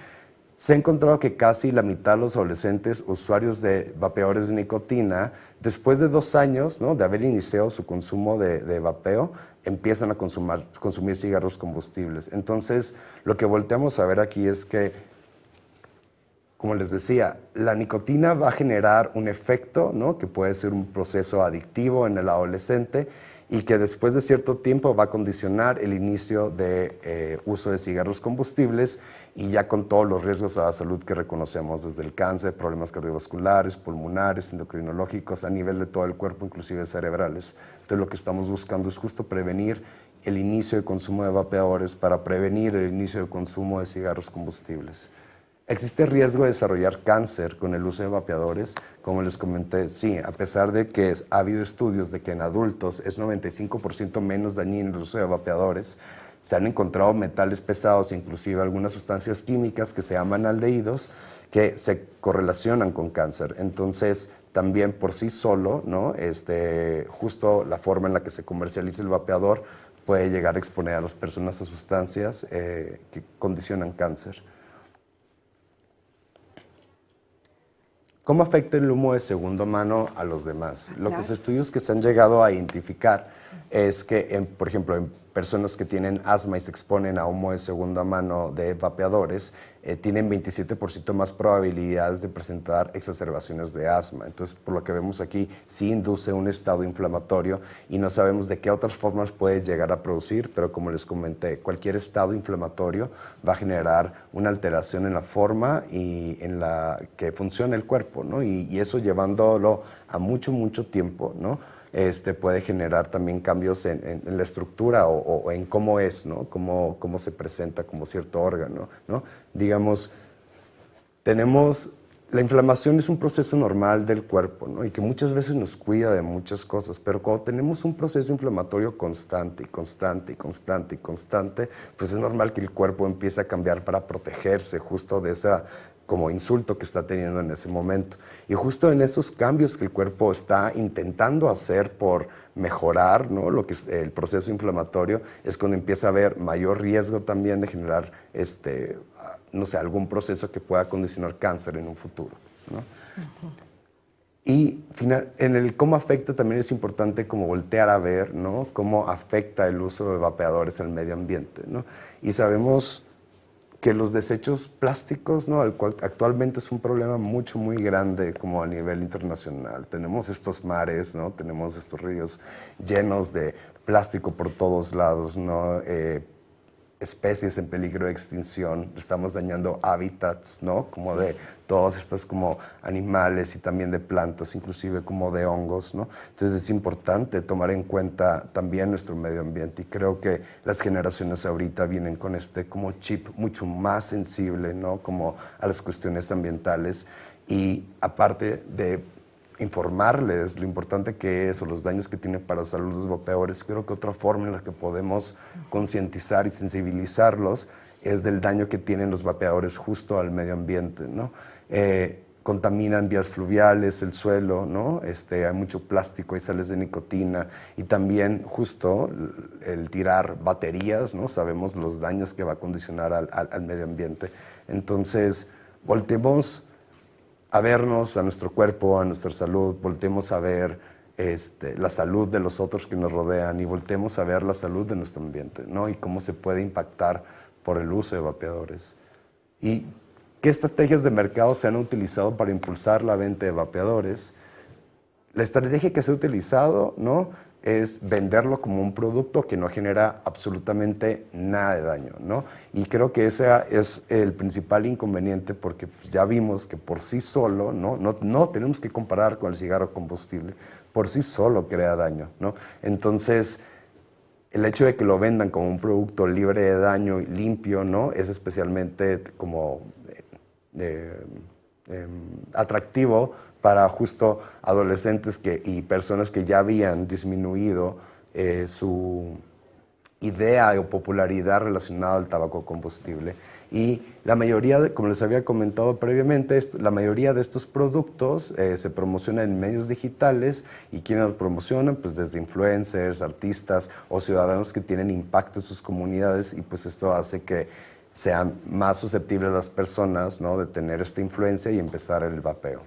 Se ha encontrado que casi la mitad de los adolescentes usuarios de vapeadores de nicotina, después de 2 años, ¿no? De haber iniciado su consumo de vapeo, empiezan a consumir cigarros combustibles. Entonces, lo que volteamos a ver aquí es que, como les decía, la nicotina va a generar un efecto, ¿no? Que puede ser un proceso adictivo en el adolescente y que después de cierto tiempo va a condicionar el inicio de uso de cigarros combustibles, y ya con todos los riesgos a la salud que reconocemos, desde el cáncer, problemas cardiovasculares, pulmonares, endocrinológicos, a nivel de todo el cuerpo, inclusive cerebrales. Entonces lo que estamos buscando es justo prevenir el inicio de consumo de vapeadores para prevenir el inicio de consumo de cigarros combustibles. ¿Existe riesgo de desarrollar cáncer con el uso de vapeadores? Como les comenté, sí, a pesar de que ha habido estudios de que en adultos es 95% menos dañino el uso de vapeadores, se han encontrado metales pesados, inclusive algunas sustancias químicas que se llaman aldehídos, que se correlacionan con cáncer. Entonces, también por sí solo, ¿no? Justo la forma en la que se comercializa el vapeador puede llegar a exponer a las personas a sustancias que condicionan cáncer. ¿Cómo afecta el humo de segunda mano a los demás? Los estudios que se han llegado a identificar es que, por ejemplo, en personas que tienen asma y se exponen a humo de segunda mano de vapeadores tienen 27% más probabilidades de presentar exacerbaciones de asma. Entonces, por lo que vemos aquí, sí induce un estado inflamatorio y no sabemos de qué otras formas puede llegar a producir, pero como les comenté, cualquier estado inflamatorio va a generar una alteración en la forma y en la que funciona el cuerpo, ¿no? Y eso llevándolo a mucho tiempo, ¿no? Puede generar también cambios en la estructura o en cómo es, ¿no? Cómo se presenta como cierto órgano, ¿no? Digamos, la inflamación es un proceso normal del cuerpo, ¿no? Y que muchas veces nos cuida de muchas cosas, pero cuando tenemos un proceso inflamatorio constante, pues es normal que el cuerpo empiece a cambiar para protegerse justo de esa como insulto que está teniendo en ese momento. Y justo en esos cambios que el cuerpo está intentando hacer por mejorar, ¿no? Lo que es el proceso inflamatorio, es cuando empieza a haber mayor riesgo también de generar no sé, algún proceso que pueda condicionar cáncer en un futuro, ¿no? Y en el cómo afecta también es importante como voltear a ver, ¿no? Cómo afecta el uso de vapeadores al medio ambiente, ¿no? Y sabemos que los desechos plásticos, ¿no? Actualmente es un problema muy grande como a nivel internacional. Tenemos estos mares, ¿no? Tenemos estos ríos llenos de plástico por todos lados, ¿no? Especies en peligro de extinción, estamos dañando hábitats, ¿no? Como de todos estos como animales y también de plantas, inclusive como de hongos, ¿no? Entonces es importante tomar en cuenta también nuestro medio ambiente y creo que las generaciones ahorita vienen con como chip mucho más sensible, ¿no? Como a las cuestiones ambientales y aparte de informarles lo importante que es o los daños que tiene para la salud los vapeadores, creo que otra forma en la que podemos concientizar y sensibilizarlos es del daño que tienen los vapeadores justo al medio ambiente, ¿no? Contaminan vías fluviales, el suelo, ¿no? Hay mucho plástico, hay sales de nicotina y también justo el tirar baterías, ¿no? Sabemos los daños que va a condicionar al medio ambiente. Entonces, volteemos a vernos, a nuestro cuerpo, a nuestra salud, voltemos a ver la salud de los otros que nos rodean y voltemos a ver la salud de nuestro ambiente, ¿no? Y cómo se puede impactar por el uso de vapeadores. Y qué estrategias de mercado se han utilizado para impulsar la venta de vapeadores. La estrategia que se ha utilizado, ¿no? Es venderlo como un producto que no genera absolutamente nada de daño, ¿no? Y creo que ese es el principal inconveniente porque pues, ya vimos que por sí solo, no tenemos que comparar con el cigarro combustible, por sí solo crea daño, ¿no? Entonces, el hecho de que lo vendan como un producto libre de daño y limpio, ¿no? Es especialmente como atractivo para justo adolescentes y personas que ya habían disminuido su idea o popularidad relacionada al tabaco combustible. Y la mayoría, como les había comentado previamente, la mayoría de estos productos se promocionan en medios digitales y quienes los promocionan, pues desde influencers, artistas o ciudadanos que tienen impacto en sus comunidades y pues esto hace que sean más susceptibles las personas, ¿no? De tener esta influencia y empezar el vapeo.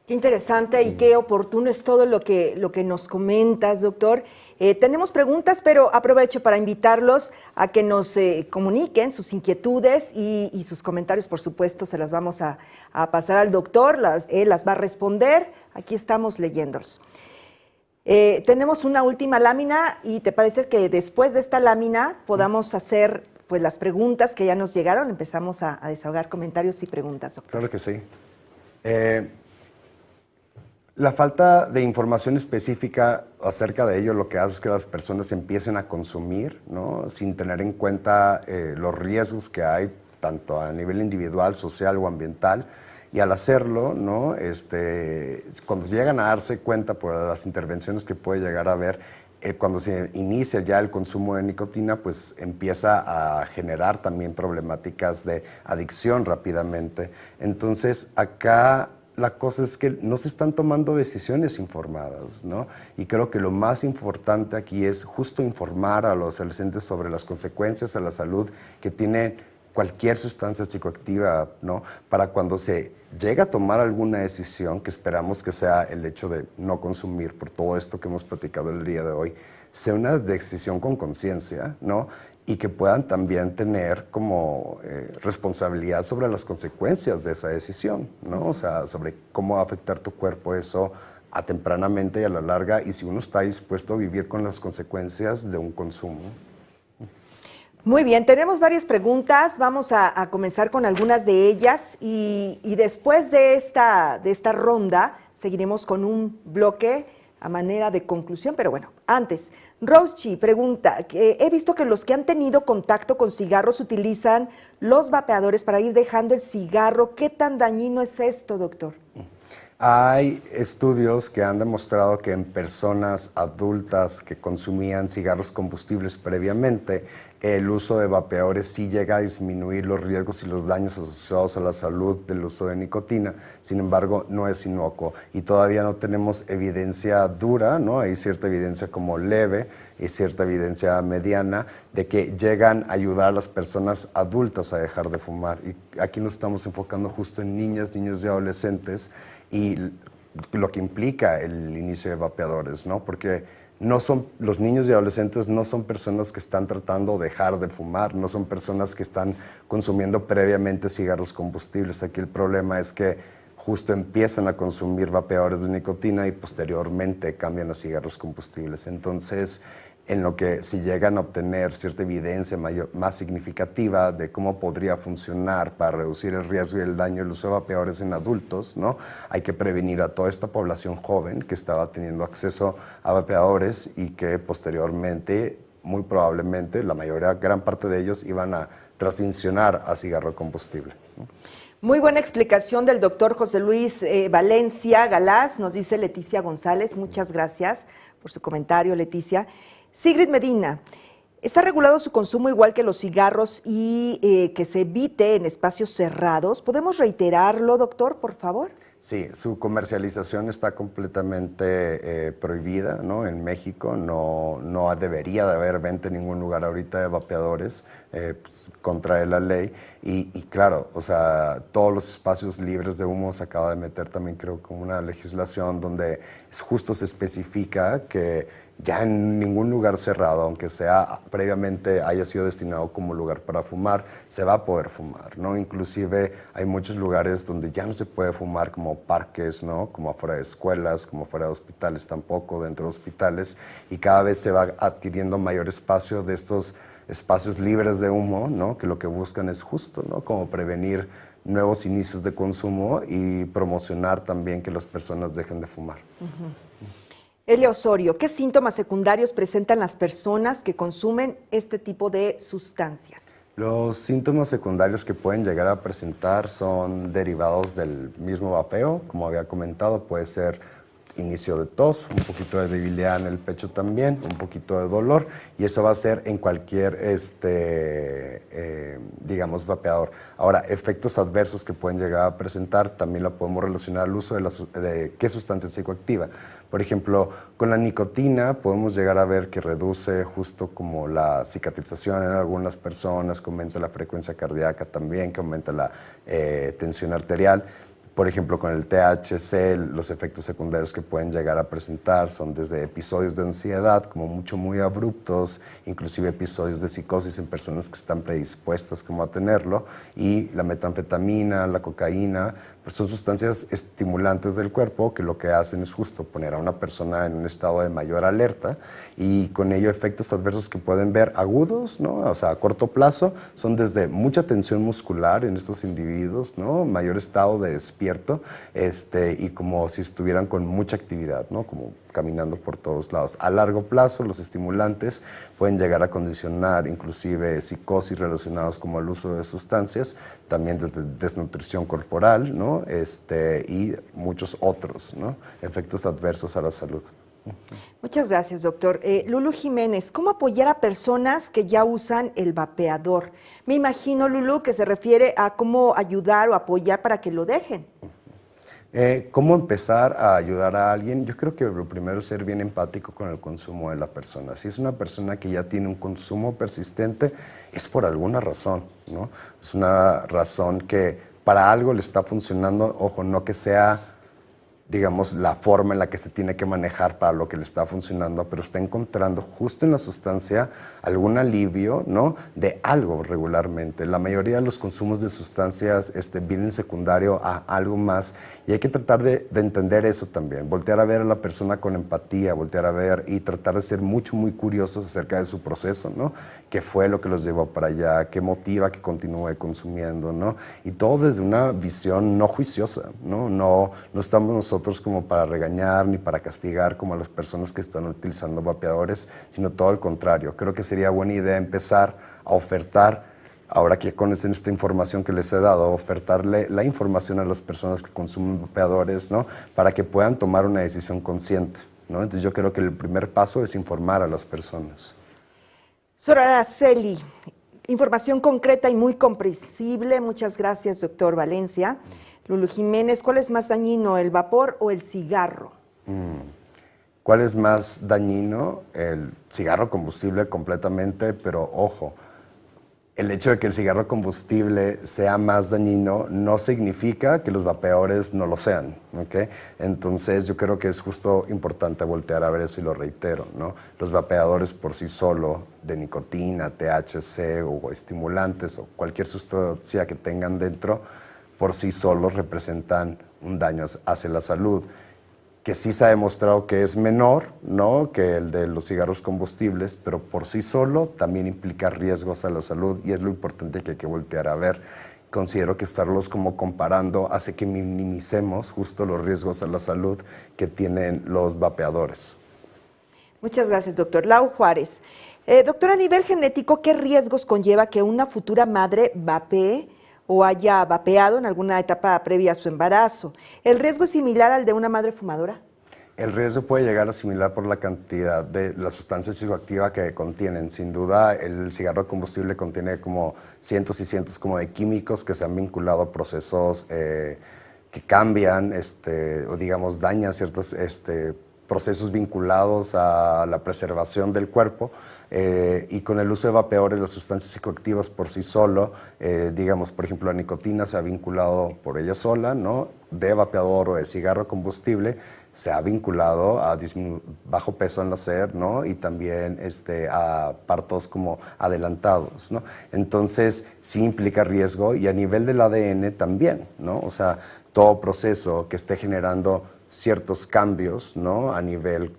Qué interesante y qué oportuno es todo lo que nos comentas, doctor. Tenemos preguntas, pero aprovecho para invitarlos a que nos comuniquen sus inquietudes y sus comentarios, por supuesto, se las vamos a pasar al doctor, él las va a responder. Aquí estamos leyéndolos. Tenemos una última lámina y ¿te parece que después de esta lámina podamos hacer pues las preguntas que ya nos llegaron? Empezamos a desahogar comentarios y preguntas, doctor. Claro que sí. La falta de información específica acerca de ello lo que hace es que las personas empiecen a consumir, ¿no? Sin tener en cuenta los riesgos que hay, tanto a nivel individual, social o ambiental. Y al hacerlo, ¿no? Cuando se llegan a darse cuenta por las intervenciones que puede llegar a haber, cuando se inicia ya el consumo de nicotina, pues empieza a generar también problemáticas de adicción rápidamente. Entonces, acá la cosa es que no se están tomando decisiones informadas, ¿no? Y creo que lo más importante aquí es justo informar a los adolescentes sobre las consecuencias a la salud que tienen cualquier sustancia psicoactiva, ¿no? Para cuando se llega a tomar alguna decisión, que esperamos que sea el hecho de no consumir, por todo esto que hemos platicado el día de hoy, sea una decisión con conciencia, ¿no? Y que puedan también tener como responsabilidad sobre las consecuencias de esa decisión, ¿no? O sea, sobre cómo va a afectar tu cuerpo eso a tempranamente y a la larga, y si uno está dispuesto a vivir con las consecuencias de un consumo. Muy bien, tenemos varias preguntas, vamos a comenzar con algunas de ellas y después de esta ronda seguiremos con un bloque a manera de conclusión, pero bueno, antes, Roschi pregunta, he visto que los que han tenido contacto con cigarros utilizan los vapeadores para ir dejando el cigarro. ¿Qué tan dañino es esto, doctor? Hay estudios que han demostrado que en personas adultas que consumían cigarros combustibles previamente, el uso de vapeadores sí llega a disminuir los riesgos y los daños asociados a la salud del uso de nicotina. Sin embargo, no es inocuo y todavía no tenemos evidencia dura, ¿no? Hay cierta evidencia como leve y cierta evidencia mediana de que llegan a ayudar a las personas adultas a dejar de fumar. Y aquí nos estamos enfocando justo en niños y adolescentes y lo que implica el inicio de vapeadores, ¿no? Porque los niños y adolescentes no son personas que están tratando de dejar de fumar, no son personas que están consumiendo previamente cigarros combustibles. Aquí el problema es que justo empiezan a consumir vapeadores de nicotina y posteriormente cambian a cigarros combustibles. Entonces, en lo que si llegan a obtener cierta evidencia más significativa de cómo podría funcionar para reducir el riesgo y el daño del uso de vapeadores en adultos, ¿no? Hay que prevenir a toda esta población joven que estaba teniendo acceso a vapeadores y que posteriormente, muy probablemente, la mayoría, gran parte de ellos iban a transicionar a cigarro combustible, ¿no? Muy buena explicación del doctor José Luis Valencia Galás, nos dice Leticia González. Muchas gracias por su comentario, Leticia. Sigrid Medina, ¿está regulado su consumo igual que los cigarros y que se evite en espacios cerrados? ¿Podemos reiterarlo, doctor, por favor? Sí, su comercialización está completamente prohibida, ¿no? En México no debería de haber venta en ningún lugar ahorita de vapeadores, pues, contrae la ley. Y claro, o sea, todos los espacios libres de humo se acaba de meter también, creo, como una legislación donde justo se especifica que ya en ningún lugar cerrado, aunque sea previamente haya sido destinado como lugar para fumar, se va a poder fumar, ¿no? Inclusive hay muchos lugares donde ya no se puede fumar, como parques, ¿no? Como afuera de escuelas, como afuera de hospitales tampoco, dentro de hospitales, y cada vez se va adquiriendo mayor espacio de estos espacios libres de humo, ¿no? Que lo que buscan es justo, ¿no? Como prevenir nuevos inicios de consumo y promocionar también que las personas dejen de fumar. Elia Osorio, ¿qué síntomas secundarios presentan las personas que consumen este tipo de sustancias? Los síntomas secundarios que pueden llegar a presentar son derivados del mismo vapeo, como había comentado, puede ser inicio de tos, un poquito de debilidad en el pecho también, un poquito de dolor, y eso va a ser en cualquier, digamos, vapeador. Ahora, efectos adversos que pueden llegar a presentar también lo podemos relacionar al uso de qué sustancia psicoactiva. Por ejemplo, con la nicotina podemos llegar a ver que reduce justo como la cicatrización en algunas personas, que aumenta la frecuencia cardíaca también, que aumenta la tensión arterial. Por ejemplo, con el THC, los efectos secundarios que pueden llegar a presentar son desde episodios de ansiedad, como muy abruptos, inclusive episodios de psicosis en personas que están predispuestas como a tenerlo, y la metanfetamina, la cocaína, pues son sustancias estimulantes del cuerpo que lo que hacen es justo poner a una persona en un estado de mayor alerta y con ello efectos adversos que pueden ver agudos, ¿no? O sea, a corto plazo, son desde mucha tensión muscular en estos individuos, ¿no? Mayor estado de despierto y como si estuvieran con mucha actividad, ¿no? Como caminando por todos lados. A largo plazo, los estimulantes pueden llegar a condicionar inclusive psicosis relacionados como al uso de sustancias, también desde desnutrición corporal, ¿no? Y muchos otros, ¿no? Efectos adversos a la salud. Muchas gracias, doctor. Lulu Jiménez, ¿cómo apoyar a personas que ya usan el vapeador? Me imagino, Lulu, que se refiere a cómo ayudar o apoyar para que lo dejen. ¿Cómo empezar a ayudar a alguien? Yo creo que lo primero es ser bien empático con el consumo de la persona. Si es una persona que ya tiene un consumo persistente, es por alguna razón, ¿no? Es una razón que para algo le está funcionando, ojo, no que sea, digamos, la forma en la que se tiene que manejar para lo que le está funcionando, pero está encontrando justo en la sustancia algún alivio, ¿no?, de algo regularmente. La mayoría de los consumos de sustancias vienen secundario a algo más y hay que tratar de entender eso también, voltear a ver a la persona con empatía, voltear a ver y tratar de ser muy curiosos acerca de su proceso, ¿no? ¿Qué fue lo que los llevó para allá? ¿Qué motiva que continúe consumiendo, ¿no? Y todo desde una visión no juiciosa, ¿no? No estamos nosotros como para regañar ni para castigar como a las personas que están utilizando vapeadores, sino todo al contrario. Creo que sería buena idea empezar a ofertar, ahora que conocen esta información que les he dado, ofertarle la información a las personas que consumen vapeadores, ¿no?, para que puedan tomar una decisión consciente, ¿no? Entonces yo creo que el primer paso es informar a las personas. Sora Araceli, información concreta y muy comprensible. Muchas gracias, doctor Valencia. Lulu Jiménez, ¿cuál es más dañino, el vapor o el cigarro? ¿Cuál es más dañino? El cigarro combustible completamente, pero ojo, el hecho de que el cigarro combustible sea más dañino no significa que los vapeadores no lo sean, ¿ok? Entonces yo creo que es justo importante voltear a ver eso y lo reitero, ¿no? Los vapeadores por sí solo, de nicotina, THC o estimulantes o cualquier sustancia que tengan dentro, por sí solos representan un daño hacia la salud, que sí se ha demostrado que es menor, ¿no?, que el de los cigarros combustibles, pero por sí solo también implica riesgos a la salud y es lo importante que hay que voltear a ver. Considero que estarlos como comparando hace que minimicemos justo los riesgos a la salud que tienen los vapeadores. Muchas gracias, doctor. Lau Juárez. Doctor, a nivel genético, ¿qué riesgos conlleva que una futura madre vapee o haya vapeado en alguna etapa previa a su embarazo? ¿El riesgo es similar al de una madre fumadora? El riesgo puede llegar a similar por la cantidad de la sustancia psicoactiva que contienen. Sin duda, el cigarro combustible contiene como cientos y cientos como de químicos que se han vinculado a procesos que cambian o digamos dañan ciertos procesos vinculados a la preservación del cuerpo. Y con el uso de vapeadores, las sustancias psicoactivas por sí solo, digamos, por ejemplo, la nicotina se ha vinculado por ella sola, ¿no?, de vapeador o de cigarro combustible, se ha vinculado a bajo peso al nacer, ¿no?, y también a partos como adelantados, ¿no? Entonces, sí implica riesgo y a nivel del ADN también, ¿no? O sea, todo proceso que esté generando ciertos cambios, ¿no?, a nivel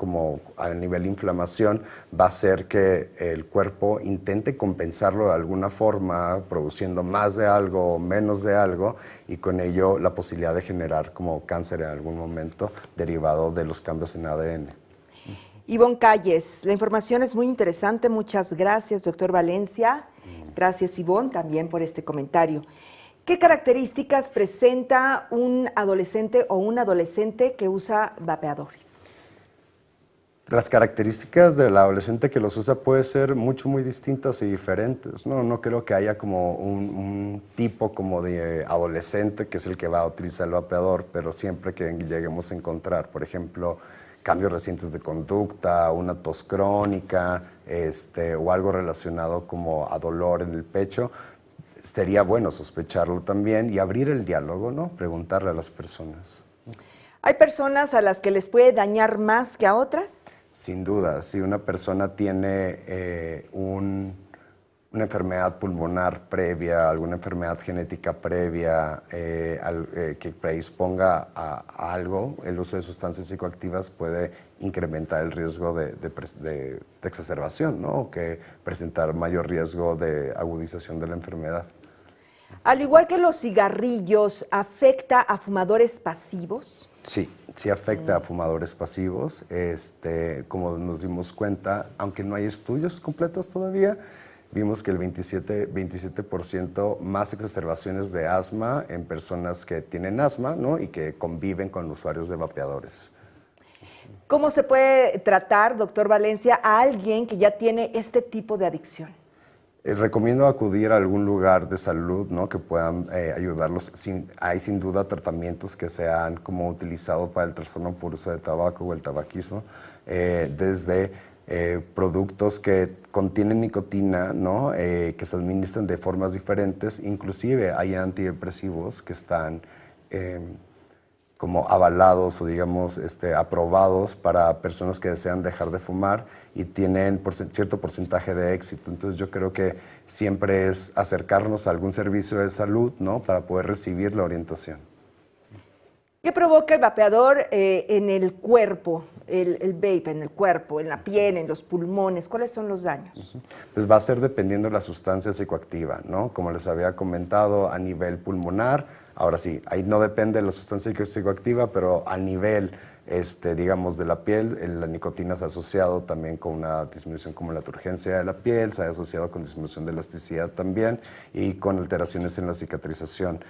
inflamación, va a hacer que el cuerpo intente compensarlo de alguna forma, produciendo más de algo o menos de algo, y con ello la posibilidad de generar como cáncer en algún momento derivado de los cambios en ADN. Ivonne Calles, la información es muy interesante. Muchas gracias, doctor Valencia. Gracias, Ivonne, también por este comentario. ¿Qué características presenta un adolescente o un adolescente que usa vapeadores? Las características del adolescente que los usa pueden ser muy distintas y diferentes, ¿no? No creo que haya como un tipo como de adolescente que es el que va a utilizar el vapeador, pero siempre que lleguemos a encontrar, por ejemplo, cambios recientes de conducta, una tos crónica, o algo relacionado como a dolor en el pecho, sería bueno sospecharlo también y abrir el diálogo, ¿no? Preguntarle a las personas. ¿Hay personas a las que les puede dañar más que a otras? Sin duda, si una persona tiene una enfermedad pulmonar previa, alguna enfermedad genética previa que predisponga a algo, el uso de sustancias psicoactivas puede incrementar el riesgo de exacerbación, ¿no? O que presentar mayor riesgo de agudización de la enfermedad. Al igual que los cigarrillos, ¿afecta a fumadores pasivos? Sí, sí afecta a fumadores pasivos. Como nos dimos cuenta, aunque no hay estudios completos todavía, vimos que el 27% más exacerbaciones de asma en personas que tienen asma, ¿no?, y que conviven con usuarios de vapeadores. ¿Cómo se puede tratar, doctor Valencia, a alguien que ya tiene este tipo de adicción? Recomiendo acudir a algún lugar de salud, ¿no? Que puedan ayudarlos. Hay sin duda tratamientos que se han como utilizado para el trastorno por uso de tabaco o el tabaquismo, desde productos que contienen nicotina, ¿no? Que se administran de formas diferentes. Inclusive hay antidepresivos que están como avalados o digamos aprobados para personas que desean dejar de fumar y tienen cierto porcentaje de éxito. Entonces yo creo que siempre es acercarnos a algún servicio de salud, ¿no? Para poder recibir la orientación. ¿Qué provoca el vapeador en el cuerpo, el vape en el cuerpo, en la piel, en los pulmones? ¿Cuáles son los daños? Pues va a ser dependiendo de la sustancia psicoactiva, ¿no? Como les había comentado, a nivel pulmonar, ahora sí, ahí no depende de la sustancia psicoactiva, pero a nivel, digamos, de la piel, la nicotina se ha asociado también con una disminución como la turgencia de la piel, se ha asociado con disminución de elasticidad también y con alteraciones en la cicatrización.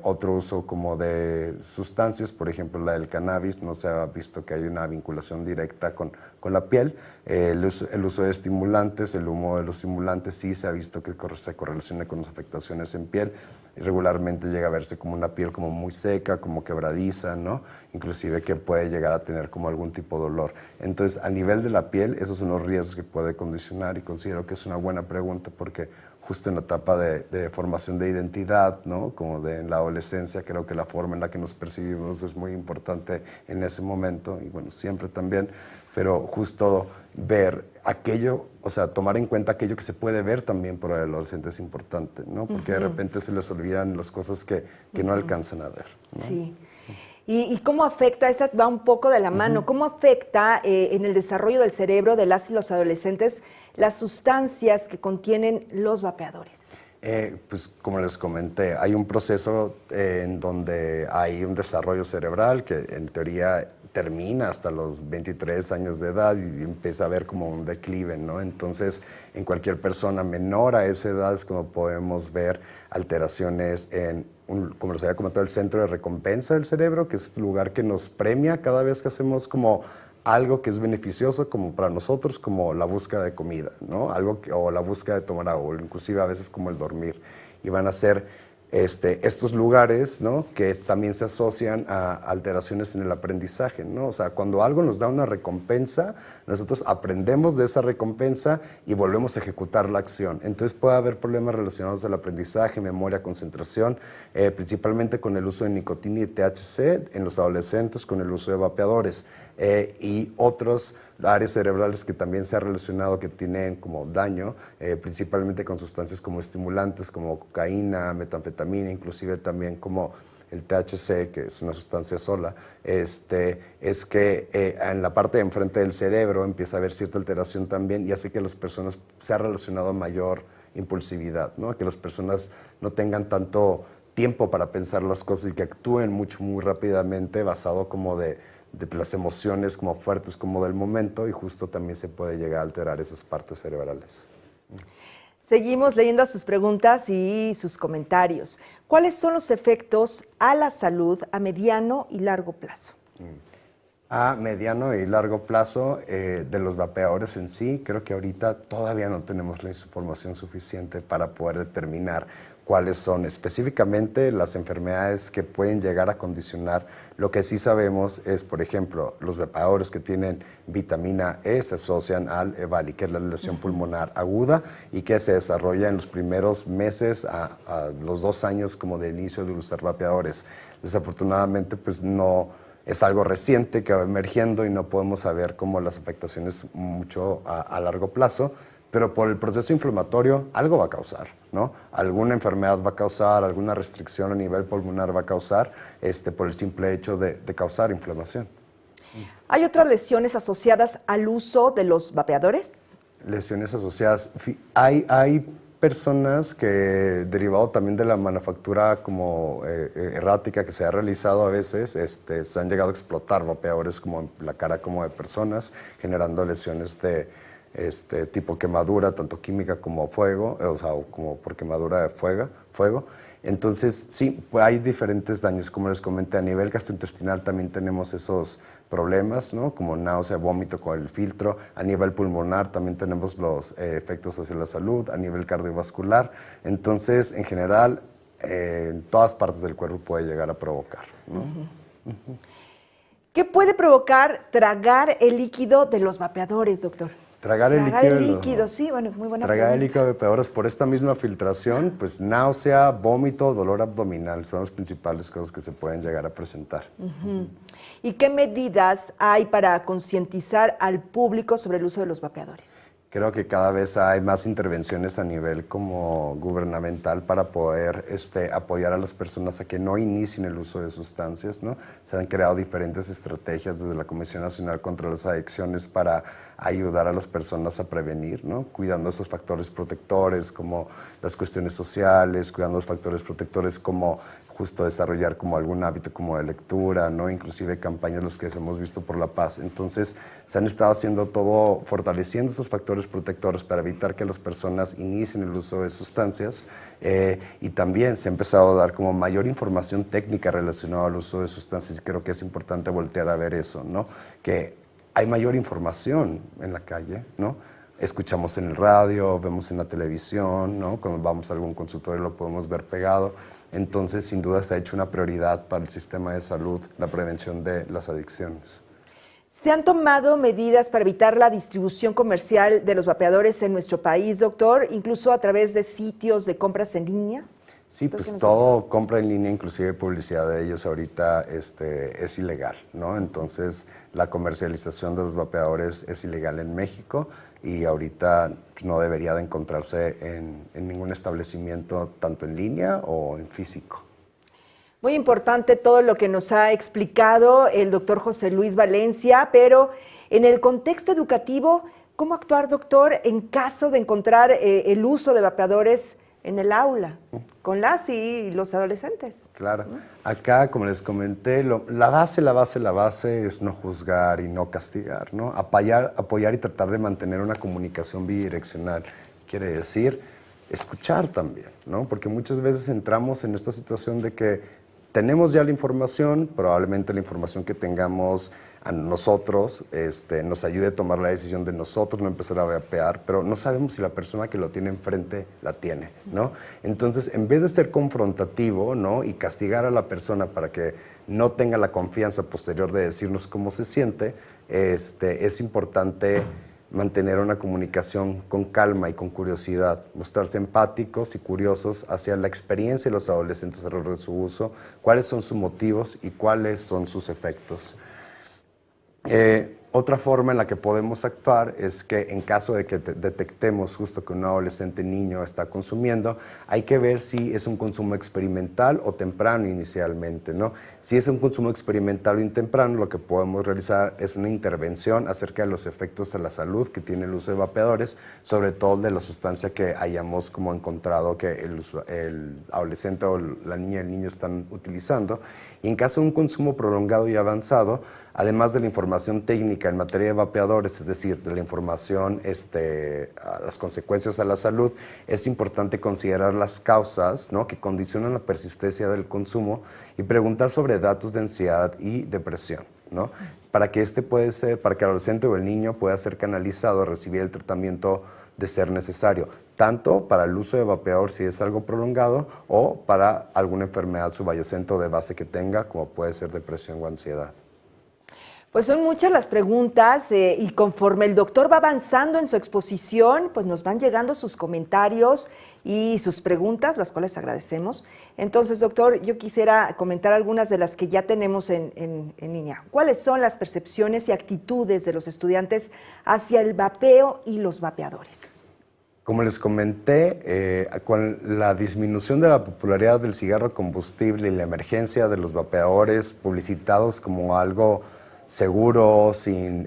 Otro uso como de sustancias, por ejemplo la del cannabis, no se ha visto que hay una vinculación directa con la piel. El uso de estimulantes, el humo de los estimulantes sí se ha visto que se correlaciona con las afectaciones en piel. Regularmente llega a verse como una piel como muy seca, como quebradiza, ¿no? Inclusive que puede llegar a tener como algún tipo de dolor. Entonces, a nivel de la piel, esos son los riesgos que puede condicionar y considero que es una buena pregunta porque justo en la etapa de formación de identidad, ¿no? Como en la adolescencia, creo que la forma en la que nos percibimos es muy importante en ese momento y bueno, siempre también, pero justo ver aquello, o sea, tomar en cuenta aquello que se puede ver también por el adolescente es importante, ¿no? Porque de repente se les olvidan las cosas que no alcanzan a ver, ¿no? Sí. ¿Y cómo afecta, esta va un poco de la mano, cómo afecta en el desarrollo del cerebro de las y los adolescentes las sustancias que contienen los vapeadores? Pues como les comenté, hay un proceso en donde hay un desarrollo cerebral que en teoría termina hasta los 23 años de edad y empieza a haber como un declive, ¿no? Entonces, en cualquier persona menor a esa edad es como podemos ver alteraciones en, como les había comentado, el centro de recompensa del cerebro, que es el lugar que nos premia cada vez que hacemos como algo que es beneficioso como para nosotros, como la búsqueda de comida, ¿no? O la búsqueda de tomar agua, o inclusive a veces como el dormir. Y van a ser estos lugares, ¿no? Que también se asocian a alteraciones en el aprendizaje, ¿no? O sea, cuando algo nos da una recompensa, nosotros aprendemos de esa recompensa y volvemos a ejecutar la acción. Entonces puede haber problemas relacionados al aprendizaje, memoria, concentración, principalmente con el uso de nicotina y THC en los adolescentes, con el uso de vapeadores y otros áreas cerebrales que también se ha relacionado que tienen como daño, principalmente con sustancias como estimulantes, como cocaína, metanfetamina, inclusive también como el THC, que es una sustancia sola, es que en la parte de enfrente del cerebro empieza a haber cierta alteración también y hace que las personas se ha relacionado a mayor impulsividad, ¿no? Que las personas no tengan tanto tiempo para pensar las cosas y que actúen muy rápidamente basado como de las emociones como fuertes como del momento y justo también se puede llegar a alterar esas partes cerebrales. Seguimos leyendo sus preguntas y sus comentarios. ¿Cuáles son los efectos a la salud a mediano y largo plazo? A mediano y largo plazo de los vapeadores en sí, creo que ahorita todavía no tenemos la información suficiente para poder determinar cuáles son específicamente las enfermedades que pueden llegar a condicionar. Lo que sí sabemos es, por ejemplo, los vapeadores que tienen vitamina E se asocian al EVALI, que es la lesión pulmonar aguda y que se desarrolla en los primeros meses a los 2 años como de inicio de usar vapeadores. Desafortunadamente, pues no es algo reciente que va emergiendo y no podemos saber cómo las afectaciones mucho a largo plazo, pero por el proceso inflamatorio algo va a causar, ¿no? Alguna enfermedad va a causar, alguna restricción a nivel pulmonar va a causar, por el simple hecho de causar inflamación. ¿Hay otras lesiones asociadas al uso de los vapeadores? Lesiones asociadas. Hay personas que, derivado también de la manufactura como errática que se ha realizado a veces, se han llegado a explotar vapeadores como en la cara como de personas, generando lesiones tipo quemadura, tanto química como fuego, o sea, como por quemadura de fuego. Entonces, sí, pues hay diferentes daños, como les comenté, a nivel gastrointestinal también tenemos esos problemas, ¿no? Como náusea, vómito con el filtro, a nivel pulmonar también tenemos los efectos hacia la salud, a nivel cardiovascular, entonces, en general, en todas partes del cuerpo puede llegar a provocar, ¿no? ¿Qué puede provocar tragar el líquido de los vapeadores, doctor? Tragar el líquido, sí, bueno, muy buena Tragar el pregunta. líquido de vapeadores por esta misma filtración, pues náusea, vómito, dolor abdominal son las principales cosas que se pueden llegar a presentar. ¿Y qué medidas hay para concientizar al público sobre el uso de los vapeadores? Creo que cada vez hay más intervenciones a nivel como gubernamental para poder apoyar a las personas a que no inicien el uso de sustancias, ¿no? Se han creado diferentes estrategias desde la Comisión Nacional contra las Adicciones para ayudar a las personas a prevenir, ¿no? Cuidando esos factores protectores como las cuestiones sociales, cuidando los factores protectores como justo desarrollar como algún hábito como de lectura, ¿no? Inclusive campañas los que hemos visto por la paz. Entonces se han estado haciendo todo, fortaleciendo esos factores protectores para evitar que las personas inicien el uso de sustancias y también se ha empezado a dar como mayor información técnica relacionada al uso de sustancias y creo que es importante voltear a ver eso, ¿no? Que hay mayor información en la calle, ¿no? Escuchamos en el radio, vemos en la televisión, ¿no? Cuando vamos a algún consultorio lo podemos ver pegado. Entonces, sin duda, se ha hecho una prioridad para el sistema de salud la prevención de las adicciones. ¿Se han tomado medidas para evitar la distribución comercial de los vapeadores en nuestro país, doctor, incluso a través de sitios de compras en línea? Sí, pues todo compra en línea, inclusive publicidad de ellos ahorita es ilegal, ¿no? Entonces, la comercialización de los vapeadores es ilegal en México y ahorita no debería de encontrarse en ningún establecimiento, tanto en línea o en físico. Muy importante todo lo que nos ha explicado el doctor José Luis Valencia, pero en el contexto educativo, ¿cómo actuar, doctor, en caso de encontrar el uso de vapeadores en el aula, con las y los adolescentes? Claro. Acá, como les comenté, la base es no juzgar y no castigar, ¿no? Apoyar y tratar de mantener una comunicación bidireccional. Quiere decir, escuchar también, ¿no? Porque muchas veces entramos en esta situación de que tenemos ya la información, probablemente la información que tengamos a nosotros nos ayude a tomar la decisión de nosotros no empezar a vapear, pero no sabemos si la persona que lo tiene enfrente la tiene, ¿no? Entonces, en vez de ser confrontativo, ¿no? Y castigar a la persona para que no tenga la confianza posterior de decirnos cómo se siente, es importante mantener una comunicación con calma y con curiosidad, mostrarse empáticos y curiosos hacia la experiencia de los adolescentes alrededor de su uso, cuáles son sus motivos y cuáles son sus efectos. Otra forma en la que podemos actuar es que en caso de que detectemos justo que un adolescente niño está consumiendo, hay que ver si es un consumo experimental o temprano inicialmente, ¿no? Si es un consumo experimental o temprano, lo que podemos realizar es una intervención acerca de los efectos a la salud que tiene el uso de vapeadores, sobre todo de la sustancia que hayamos como encontrado que el adolescente o la niña y el niño están utilizando. Y en caso de un consumo prolongado y avanzado, además de la información técnica en materia de vapeadores, es decir, de la información, a las consecuencias a la salud, es importante considerar las causas, ¿no? Que condicionan la persistencia del consumo y preguntar sobre datos de ansiedad y depresión, ¿no? Para que para que el adolescente o el niño pueda ser canalizado a recibir el tratamiento de ser necesario, tanto para el uso de vapeador si es algo prolongado o para alguna enfermedad subyacente o de base que tenga, como puede ser depresión o ansiedad. Pues son muchas las preguntas y conforme el doctor va avanzando en su exposición, pues nos van llegando sus comentarios y sus preguntas, las cuales agradecemos. Entonces, doctor, yo quisiera comentar algunas de las que ya tenemos en línea. ¿Cuáles son las percepciones y actitudes de los estudiantes hacia el vapeo y los vapeadores? Como les comenté, con la disminución de la popularidad del cigarro combustible y la emergencia de los vapeadores publicitados como algo seguro, sin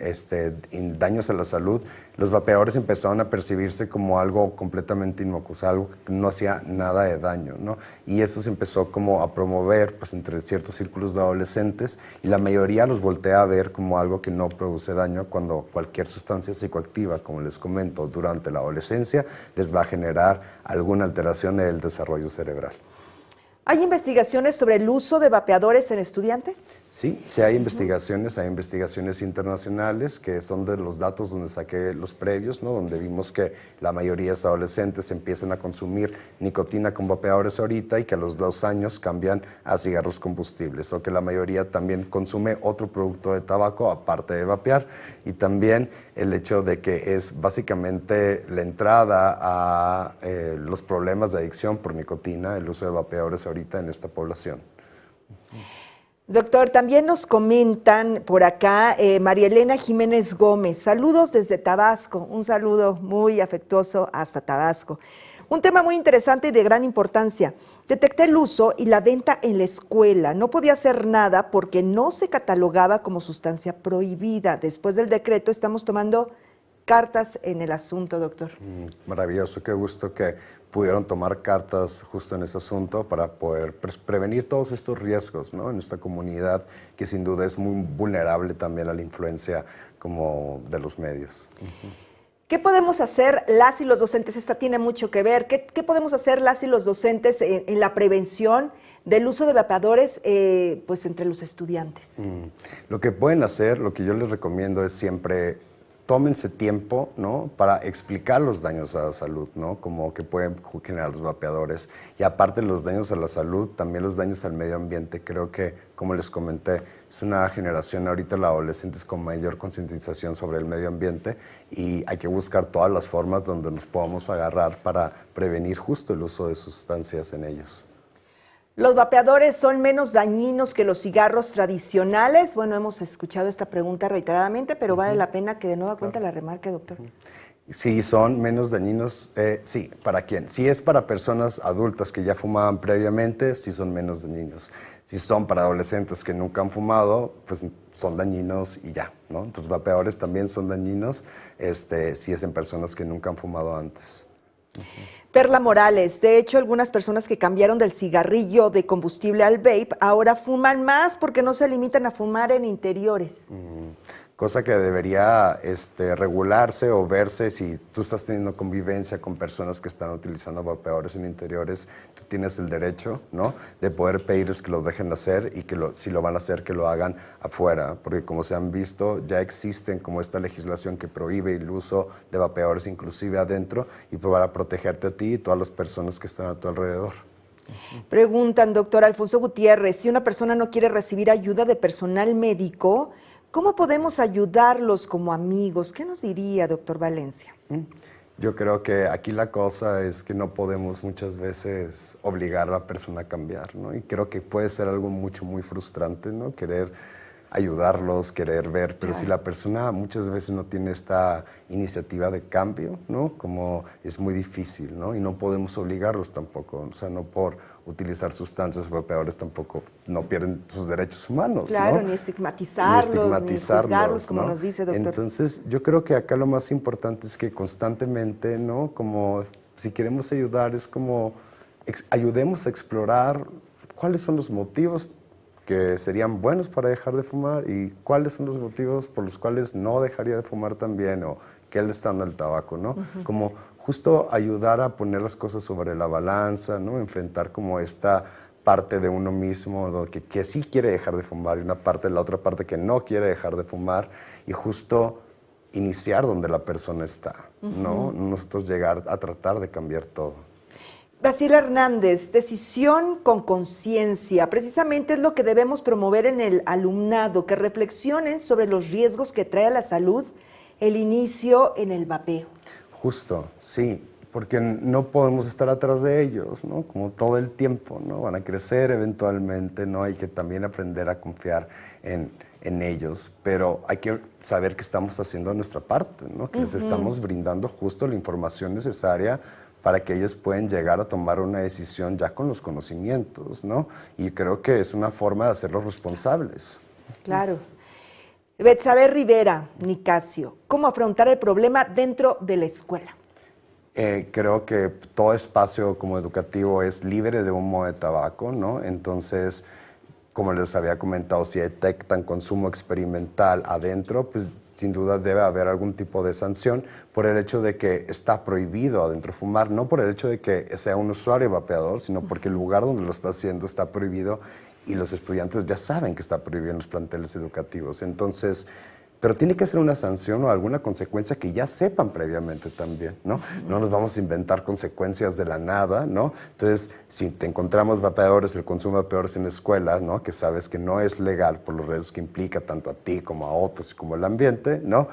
daños a la salud, los vapeadores empezaron a percibirse como algo completamente inocuo, o sea, algo que no hacía nada de daño, ¿no? Y eso se empezó como a promover pues, entre ciertos círculos de adolescentes y la mayoría los voltea a ver como algo que no produce daño cuando cualquier sustancia psicoactiva, como les comento, durante la adolescencia les va a generar alguna alteración en el desarrollo cerebral. ¿Hay investigaciones sobre el uso de vapeadores en estudiantes? Sí, sí hay investigaciones internacionales que son de los datos donde saqué los previos, ¿no? Donde vimos que la mayoría de los adolescentes empiezan a consumir nicotina con vapeadores ahorita y que a los 2 años cambian a cigarros combustibles, o que la mayoría también consume otro producto de tabaco aparte de vapear, y también el hecho de que es básicamente la entrada a los problemas de adicción por nicotina, el uso de vapeadores ahorita en esta población. Doctor, también nos comentan por acá María Elena Jiménez Gómez. Saludos desde Tabasco, un saludo muy afectuoso hasta Tabasco. Un tema muy interesante y de gran importancia. Detecté el uso y la venta en la escuela. No podía hacer nada porque no se catalogaba como sustancia prohibida. Después del decreto estamos tomando cartas en el asunto, doctor. Maravilloso, qué gusto que pudieron tomar cartas justo en ese asunto para poder prevenir todos estos riesgos, ¿no? En esta comunidad que sin duda es muy vulnerable también a la influencia como de los medios. ¿Qué podemos hacer las y los docentes? Esta tiene mucho que ver. ¿Qué podemos hacer las y los docentes en la prevención del uso de vapeadores pues entre los estudiantes? Lo que pueden hacer, lo que yo les recomiendo es siempre tómense tiempo, ¿no? Para explicar los daños a la salud, ¿no? Como que pueden generar los vapeadores. Y aparte de los daños a la salud, también los daños al medio ambiente. Creo que, como les comenté, es una generación ahorita los adolescentes con mayor concientización sobre el medio ambiente y hay que buscar todas las formas donde nos podamos agarrar para prevenir justo el uso de sustancias en ellos. ¿Los vapeadores son menos dañinos que los cigarros tradicionales? Bueno, hemos escuchado esta pregunta reiteradamente, pero vale la pena que de nueva cuenta la remarque, doctor. Sí, son menos dañinos. Sí, ¿para quién? Si es para personas adultas que ya fumaban previamente, sí son menos dañinos. Si son para adolescentes que nunca han fumado, pues son dañinos y ya, ¿no? Entonces, los vapeadores también son dañinos si es en personas que nunca han fumado antes. Perla Morales, de hecho, algunas personas que cambiaron del cigarrillo de combustible al vape ahora fuman más porque no se limitan a fumar en interiores. Cosa que debería regularse o verse si tú estás teniendo convivencia con personas que están utilizando vapeadores en interiores, tú tienes el derecho, ¿no?, de poder pedirles que lo dejen hacer y que si lo van a hacer, que lo hagan afuera, porque como se han visto, ya existen como esta legislación que prohíbe el uso de vapeadores inclusive adentro y para protegerte a ti y todas las personas que están a tu alrededor. Preguntan, doctor Alfonso Gutiérrez, si una persona no quiere recibir ayuda de personal médico, ¿cómo podemos ayudarlos como amigos? ¿Qué nos diría, doctor Valencia? Yo creo que aquí la cosa es que no podemos muchas veces obligar a la persona a cambiar, ¿no? Y creo que puede ser algo muy frustrante, ¿no? Querer ayudarlos, querer ver, pero si la persona muchas veces no tiene esta iniciativa de cambio, ¿no? Como es muy difícil, ¿no? Y no podemos obligarlos tampoco, o sea, no por utilizar sustancias vapeadores tampoco no pierden sus derechos humanos, claro, ¿no? Ni estigmatizarlos, ni juzgarlos, como ¿no? nos dice, doctor. Entonces, yo creo que acá lo más importante es que constantemente, ¿no? Como si queremos ayudar, es como ayudemos a explorar cuáles son los motivos que serían buenos para dejar de fumar y cuáles son los motivos por los cuales no dejaría de fumar también o qué le está dando el tabaco, ¿no? Como justo ayudar a poner las cosas sobre la balanza, ¿no? Enfrentar como esta parte de uno mismo que sí quiere dejar de fumar y la otra parte que no quiere dejar de fumar y justo iniciar donde la persona está, ¿no? Nosotros llegar a tratar de cambiar todo. Graciela Hernández, decisión con conciencia, precisamente es lo que debemos promover en el alumnado, que reflexionen sobre los riesgos que trae a la salud el inicio en el vapeo. Justo, sí, porque no podemos estar atrás de ellos, ¿no? Como todo el tiempo, ¿no? Van a crecer eventualmente, ¿no? Hay que también aprender a confiar en ellos, pero hay que saber que estamos haciendo nuestra parte, ¿no? Que les estamos brindando justo la información necesaria para que ellos puedan llegar a tomar una decisión ya con los conocimientos, ¿no? Y creo que es una forma de hacerlos responsables. Claro. Betsabe Rivera, Nicasio, ¿cómo afrontar el problema dentro de la escuela? Creo que todo espacio como educativo es libre de humo de tabaco, ¿no? Entonces, como les había comentado, si detectan consumo experimental adentro, pues sin duda debe haber algún tipo de sanción por el hecho de que está prohibido adentro fumar, no por el hecho de que sea un usuario vapeador, sino porque el lugar donde lo está haciendo está prohibido y los estudiantes ya saben que está prohibido en los planteles educativos. Entonces, pero tiene que ser una sanción o alguna consecuencia que ya sepan previamente también, ¿no? No nos vamos a inventar consecuencias de la nada, ¿no? Entonces, si te encontramos vapeadores, el consumo de vapeadores en la escuela, ¿no? Que sabes que no es legal por los riesgos que implica tanto a ti como a otros y como el ambiente, ¿no?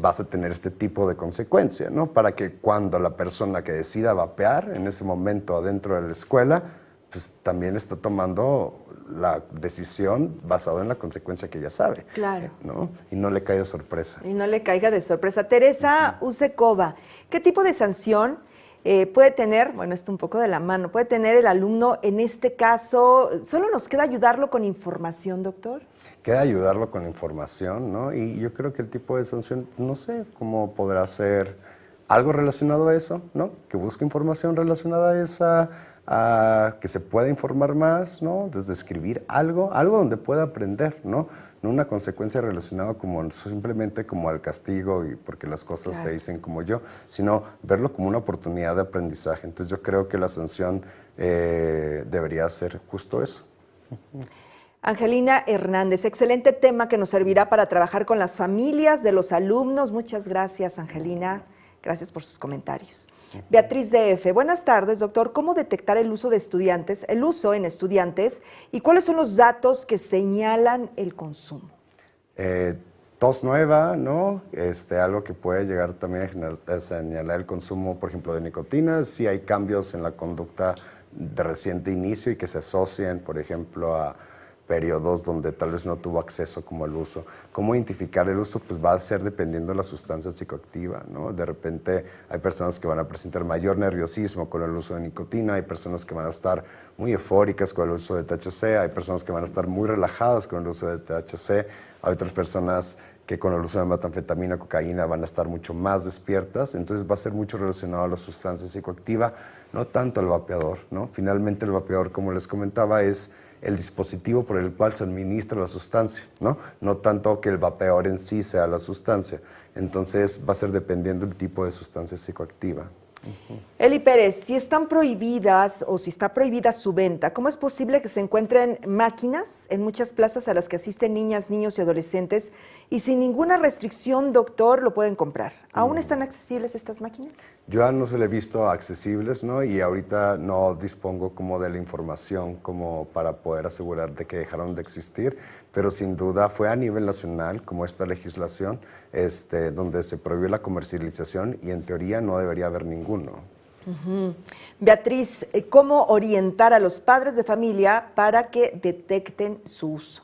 Vas a tener este tipo de consecuencia, ¿no? Para que cuando la persona que decida vapear en ese momento adentro de la escuela, pues también está tomando la decisión basada en la consecuencia que ya sabe. Claro. ¿No? Y no le cae de sorpresa. Y no le caiga de sorpresa. Teresa Usekova, ¿qué tipo de sanción puede tener, bueno, esto un poco de la mano, puede tener el alumno en este caso? ¿Solo nos queda ayudarlo con información, doctor? Queda ayudarlo con información, ¿no? Y yo creo que el tipo de sanción, no sé cómo podrá ser algo relacionado a eso, ¿no? Que busque información relacionada a esa, a que se pueda informar más, ¿no? Desde escribir algo donde pueda aprender, ¿no? No una consecuencia relacionada como simplemente como al castigo y porque las cosas se dicen como yo, sino verlo como una oportunidad de aprendizaje. Entonces yo creo que la sanción debería ser justo eso. Angelina Hernández, excelente tema que nos servirá para trabajar con las familias de los alumnos. Muchas gracias, Angelina. Gracias por sus comentarios. Beatriz DF, buenas tardes, doctor. ¿Cómo detectar el uso en estudiantes y cuáles son los datos que señalan el consumo? Tos nueva, ¿no? Algo que puede llegar también a señalar el consumo, por ejemplo, de nicotina, si hay cambios en la conducta de reciente inicio y que se asocian, por ejemplo, a periodos donde tal vez no tuvo acceso como el uso. ¿Cómo identificar el uso? Pues va a ser dependiendo de la sustancia psicoactiva, ¿no? De repente hay personas que van a presentar mayor nerviosismo con el uso de nicotina, hay personas que van a estar muy eufóricas con el uso de THC, hay personas que van a estar muy relajadas con el uso de THC, hay otras personas que con el uso de metanfetamina, cocaína van a estar mucho más despiertas, entonces va a ser mucho relacionado a la sustancia psicoactiva, no tanto al vapeador, ¿no? Finalmente el vapeador, como les comentaba, es el dispositivo por el cual se administra la sustancia, ¿no? No tanto que el vapeador en sí sea la sustancia. Entonces va a ser dependiendo del tipo de sustancia psicoactiva. Eli Pérez, si están prohibidas o si está prohibida su venta, ¿cómo es posible que se encuentren máquinas en muchas plazas a las que asisten niñas, niños y adolescentes y sin ninguna restricción, doctor, lo pueden comprar? ¿Aún están accesibles estas máquinas? Yo ya no se le he visto accesibles, ¿no? Y ahorita no dispongo como de la información como para poder asegurar de que dejaron de existir, pero sin duda fue a nivel nacional como esta legislación donde se prohibió la comercialización y en teoría no debería haber ninguno. Beatriz, ¿cómo orientar a los padres de familia para que detecten su uso?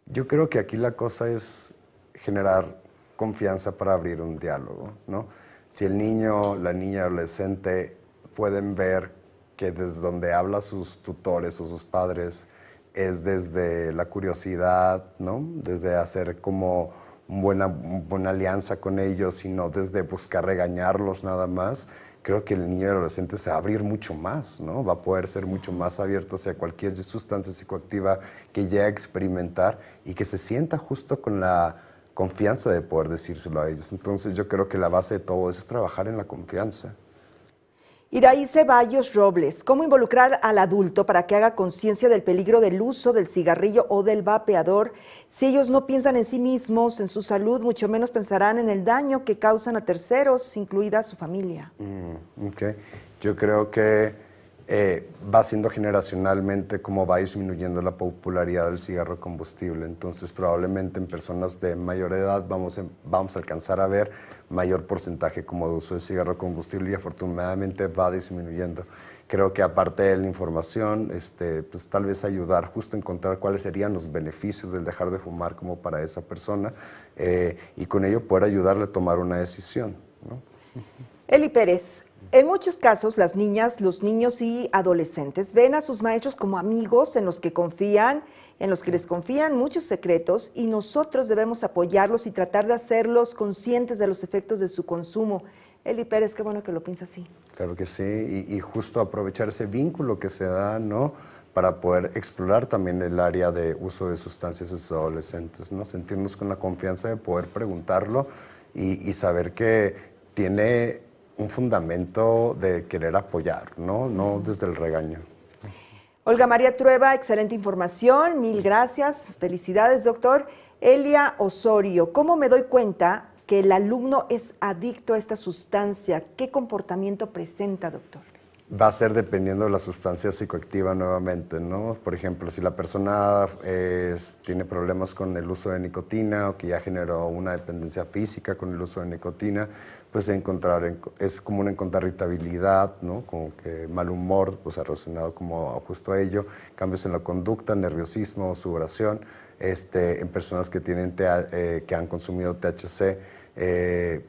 Yo creo que aquí la cosa es generar confianza para abrir un diálogo, ¿no? Si el niño, la niña, adolescente pueden ver que desde donde habla sus tutores o sus padres es desde la curiosidad, ¿no? Desde hacer como una buena alianza con ellos y no desde buscar regañarlos nada más, creo que el niño y el adolescente se va a abrir mucho más, ¿no? Va a poder ser mucho más abierto hacia cualquier sustancia psicoactiva que llegue a experimentar y que se sienta justo con la confianza de poder decírselo a ellos. Entonces yo creo que la base de todo eso es trabajar en la confianza. Iraí Ceballos Robles, ¿cómo involucrar al adulto para que haga conciencia del peligro del uso del cigarrillo o del vapeador? Si ellos no piensan en sí mismos, en su salud, mucho menos pensarán en el daño que causan a terceros, incluida su familia. Okay. Yo creo que va siendo generacionalmente como va disminuyendo la popularidad del cigarro combustible. Entonces probablemente en personas de mayor edad vamos a alcanzar a ver mayor porcentaje como de uso de cigarro combustible y afortunadamente va disminuyendo. Creo que aparte de la información, pues tal vez ayudar justo a encontrar cuáles serían los beneficios del dejar de fumar como para esa persona y con ello poder ayudarle a tomar una decisión, ¿no? Eli Pérez, En muchos casos, las niñas, los niños y adolescentes ven a sus maestros como amigos en los que confían, en los que les confían muchos secretos, y nosotros debemos apoyarlos y tratar de hacerlos conscientes de los efectos de su consumo. Eli Pérez, qué bueno que lo piensa así. Claro que sí, y justo aprovechar ese vínculo que se da, ¿no?, para poder explorar también el área de uso de sustancias en sus adolescentes, ¿no? Sentirnos con la confianza de poder preguntarlo y saber que tiene un fundamento de querer apoyar, ¿no? No desde el regaño. Olga María Trueba, excelente información, mil gracias, felicidades, doctor. Elia Osorio, ¿cómo me doy cuenta que el alumno es adicto a esta sustancia? ¿Qué comportamiento presenta, doctor? Va a ser dependiendo de la sustancia psicoactiva nuevamente, ¿no? Por ejemplo, si la persona tiene problemas con el uso de nicotina o que ya generó una dependencia física con el uso de nicotina, pues es común encontrar irritabilidad, ¿no? Como que mal humor, o sea, relacionado como justo a ello, cambios en la conducta, nerviosismo, sudoración, en personas que que han consumido THC,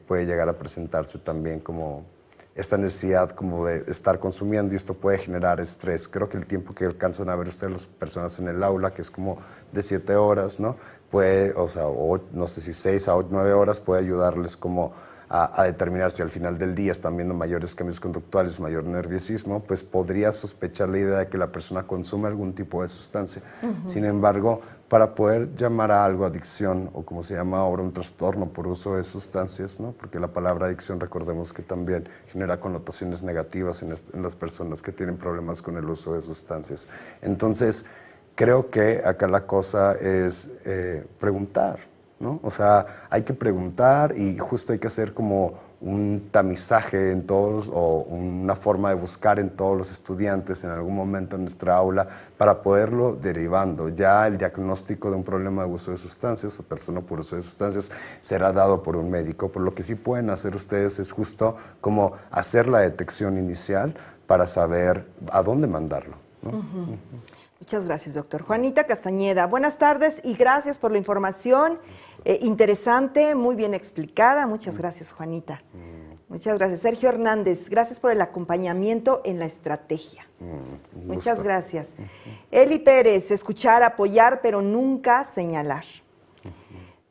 puede llegar a presentarse también como esta necesidad como de estar consumiendo, y esto puede generar estrés. Creo que el tiempo que alcanzan a ver ustedes las personas en el aula, que es como de 7 horas, ¿no? Puede, o sea, no sé si 6 a 9 horas puede ayudarles como a determinar si al final del día están viendo mayores cambios conductuales, mayor nerviosismo, pues podría sospechar la idea de que la persona consume algún tipo de sustancia. Sin embargo, para poder llamar a algo adicción, o como se llama ahora un trastorno por uso de sustancias, ¿no? Porque la palabra adicción, recordemos que también genera connotaciones negativas en las personas que tienen problemas con el uso de sustancias. Entonces, creo que acá la cosa es preguntar, ¿no? O sea, hay que preguntar y justo hay que hacer como un tamizaje en todos, o una forma de buscar en todos los estudiantes en algún momento en nuestra aula para poderlo derivando. Ya el diagnóstico de un problema de uso de sustancias o trastorno por uso de sustancias será dado por un médico, por lo que sí pueden hacer ustedes es justo como hacer la detección inicial para saber a dónde mandarlo, ¿no? Muchas gracias, doctor. Juanita Castañeda, buenas tardes y gracias por la información interesante, muy bien explicada. Muchas gracias, Juanita. Muchas gracias. Sergio Hernández, gracias por el acompañamiento en la estrategia. Muchas gracias. Eli Pérez, escuchar, apoyar, pero nunca señalar.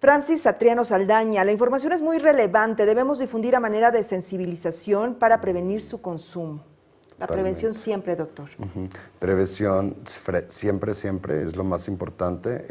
Francis Satriano Saldaña, la información es muy relevante, debemos difundir a manera de sensibilización para prevenir su consumo. La prevención siempre, doctor. Prevención siempre es lo más importante,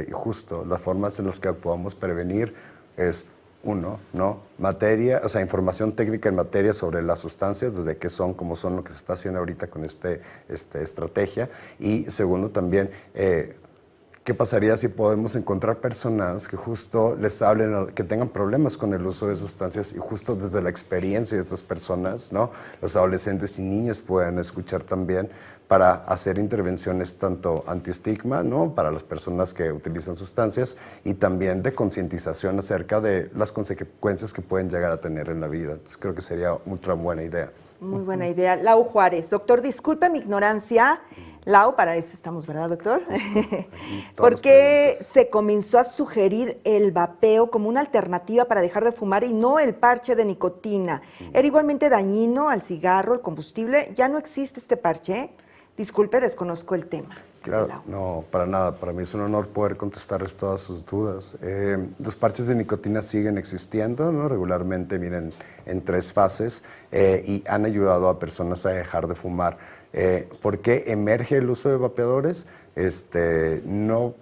y justo las formas en las que podamos prevenir es, uno, ¿no? Materia, o sea, información técnica en materia sobre las sustancias, desde qué son, cómo son, lo que se está haciendo ahorita con esta estrategia. Y segundo, también, ¿qué pasaría si podemos encontrar personas que justo les hablen, que tengan problemas con el uso de sustancias, y justo desde la experiencia de estas personas, ¿no? Los adolescentes y niños pueden escuchar también para hacer intervenciones tanto antiestigma, ¿no? Para las personas que utilizan sustancias, y también de concientización acerca de las consecuencias que pueden llegar a tener en la vida. Entonces, creo que sería otra buena idea. Muy buena idea. Lau Juárez, doctor, disculpe mi ignorancia. Lau, para eso estamos, ¿verdad, doctor? ¿Por qué se comenzó a sugerir el vapeo como una alternativa para dejar de fumar y no el parche de nicotina? ¿Era igualmente dañino al cigarro, el combustible? ¿Ya no existe este parche? Disculpe, desconozco el tema. Claro, no, para nada. Para mí es un honor poder contestarles todas sus dudas. Los parches de nicotina siguen existiendo, ¿no? Regularmente vienen en 3 fases y han ayudado a personas a dejar de fumar. ¿Por qué emerge el uso de vapeadores? No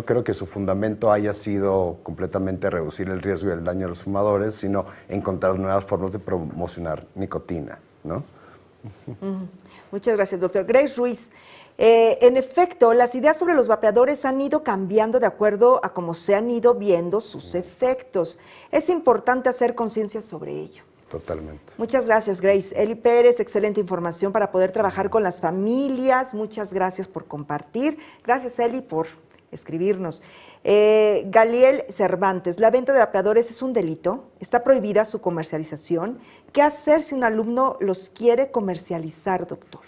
creo que su fundamento haya sido completamente reducir el riesgo y el daño a los fumadores, sino encontrar nuevas formas de promocionar nicotina, ¿no? Muchas gracias, doctor. Grace Ruiz, en efecto, las ideas sobre los vapeadores han ido cambiando de acuerdo a cómo se han ido viendo sus efectos. Es importante hacer conciencia sobre ello. Totalmente. Muchas gracias, Grace. Eli Pérez, excelente información para poder trabajar con las familias. Muchas gracias por compartir. Gracias, Eli, por escribirnos. Galiel Cervantes, ¿la venta de vapeadores es un delito? ¿Está prohibida su comercialización? ¿Qué hacer si un alumno los quiere comercializar, doctor?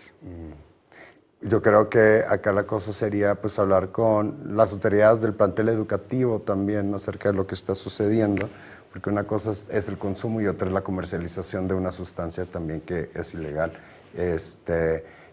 Yo creo que acá la cosa sería pues hablar con las autoridades del plantel educativo también, ¿no? Acerca de lo que está sucediendo, porque una cosa es el consumo y otra es la comercialización de una sustancia también que es ilegal.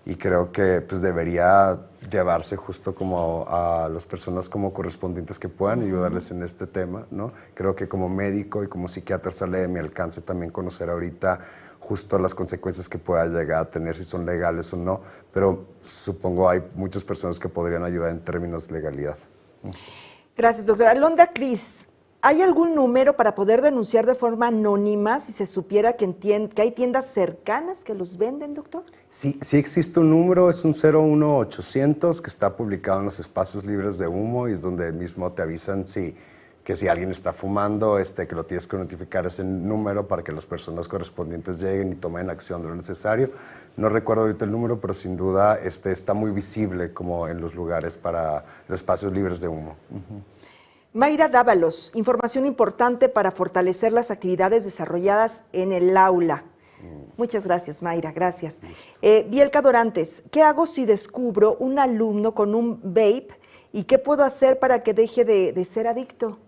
Y creo que pues debería llevarse justo como a las personas como correspondientes que puedan ayudarles en este tema, ¿no? Creo que como médico y como psiquiatra sale de mi alcance también conocer ahorita justo las consecuencias que pueda llegar a tener, si son legales o no, pero supongo hay muchas personas que podrían ayudar en términos de legalidad. Gracias, doctora. Alondra Cris, ¿hay algún número para poder denunciar de forma anónima si se supiera que hay tiendas cercanas que los venden, doctor? Sí, sí existe un número, es un 01800 que está publicado en los espacios libres de humo y es donde mismo te avisan que si alguien está fumando, que lo tienes que notificar ese número para que las personas correspondientes lleguen y tomen acción de lo necesario. No recuerdo ahorita el número, pero sin duda está muy visible como en los lugares para los espacios libres de humo. Mayra Dávalos, información importante para fortalecer las actividades desarrolladas en el aula. Muchas gracias, Mayra, gracias. Bielka Dorantes, ¿qué hago si descubro un alumno con un vape y qué puedo hacer para que deje de ser adicto?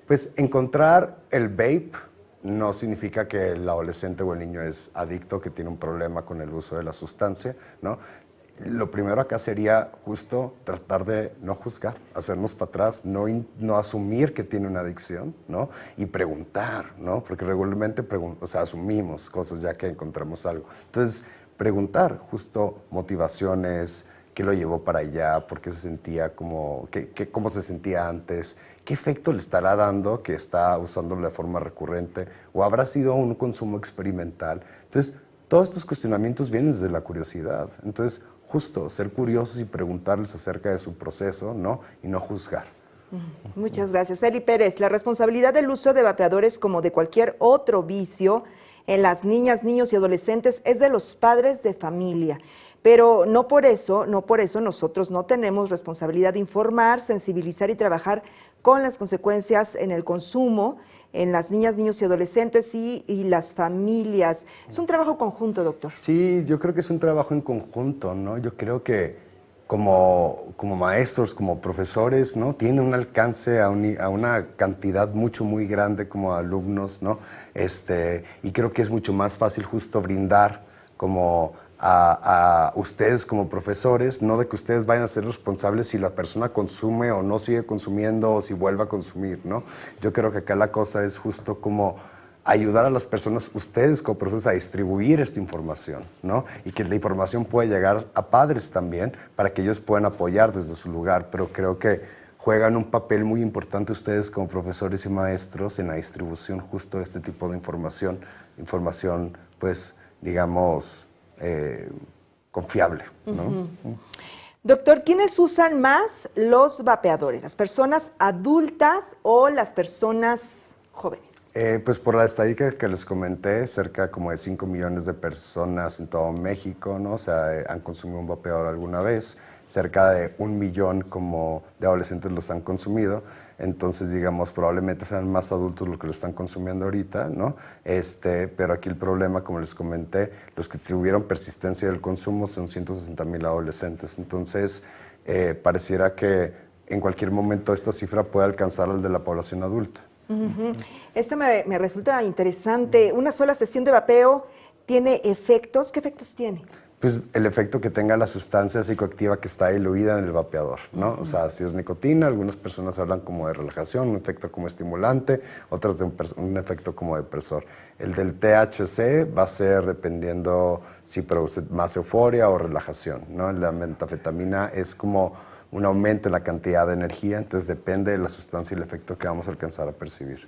Pues encontrar el vape no significa que el adolescente o el niño es adicto, que tiene un problema con el uso de la sustancia, ¿no? Lo primero acá sería justo tratar de no juzgar, hacernos para atrás, no asumir que tiene una adicción, ¿no? Y preguntar, ¿no? Porque regularmente asumimos cosas ya que encontramos algo. Entonces, preguntar justo motivaciones, qué lo llevó para allá, por qué se sentía cómo se sentía antes, qué efecto le estará dando que está usándolo de forma recurrente, o habrá sido un consumo experimental. Entonces, todos estos cuestionamientos vienen desde la curiosidad. Entonces, justo ser curiosos y preguntarles acerca de su proceso, ¿no? Y no juzgar. Muchas gracias. Eli Pérez, la responsabilidad del uso de vapeadores como de cualquier otro vicio en las niñas, niños y adolescentes es de los padres de familia. Pero no por eso nosotros no tenemos responsabilidad de informar, sensibilizar y trabajar con las consecuencias en el consumo, en las niñas, niños y adolescentes y las familias. Es un trabajo conjunto, doctor. Sí, yo creo que es un trabajo en conjunto, ¿no? Yo creo que como maestros, como profesores, ¿no? Tiene un alcance a una cantidad muy grande como alumnos, ¿no? Y creo que es mucho más fácil justo brindar como a ustedes como profesores, no de que ustedes vayan a ser responsables si la persona consume o no sigue consumiendo o si vuelve a consumir, ¿no? Yo creo que acá la cosa es justo como ayudar a las personas, ustedes como profesores, a distribuir esta información, ¿no? Y que la información pueda llegar a padres también para que ellos puedan apoyar desde su lugar, pero creo que juegan un papel muy importante ustedes como profesores y maestros en la distribución justo de este tipo de información, pues, digamos, confiable, ¿no? Doctor, ¿quiénes usan más los vapeadores? ¿Las personas adultas o las personas jóvenes? Pues por la estadística que les comenté, cerca como de 5 millones de personas en todo México, ¿no? O sea, han consumido un vapeador alguna vez, cerca de 1 millón como de adolescentes los han consumido, entonces digamos probablemente sean más adultos los que lo están consumiendo ahorita, ¿no? Pero aquí el problema, como les comenté, los que tuvieron persistencia del consumo son 160,000 adolescentes, entonces pareciera que en cualquier momento esta cifra puede alcanzar al de la población adulta. Me resulta interesante. ¿Una sola sesión de vapeo tiene efectos? ¿Qué efectos tiene? Pues el efecto que tenga la sustancia psicoactiva que está diluida en el vapeador, ¿no? O sea, si es nicotina, algunas personas hablan como de relajación, un efecto como estimulante, otras de un efecto como depresor. El del THC va a ser dependiendo si produce más euforia o relajación, ¿no? La metanfetamina es como un aumento en la cantidad de energía, entonces depende de la sustancia y el efecto que vamos a alcanzar a percibir.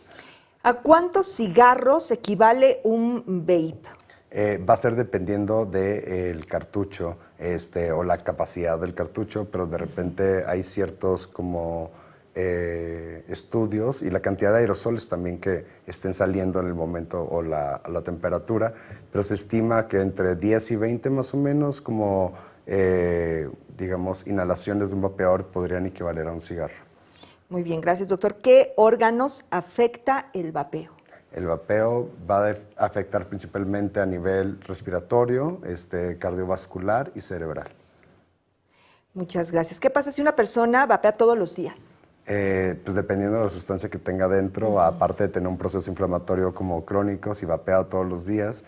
¿A cuántos cigarros equivale un vape? Va a ser dependiendo del cartucho o la capacidad del cartucho, pero de repente hay ciertos como estudios y la cantidad de aerosoles también que estén saliendo en el momento o la temperatura, pero se estima que entre 10 y 20 más o menos como digamos, inhalaciones de un vapeador podrían equivaler a un cigarro. Muy bien, gracias, doctor. ¿Qué órganos afecta el vapeo? El vapeo va a afectar principalmente a nivel respiratorio, cardiovascular y cerebral. Muchas gracias. ¿Qué pasa si una persona vapea todos los días? Pues dependiendo de la sustancia que tenga dentro, aparte de tener un proceso inflamatorio como crónico, si vapea todos los días,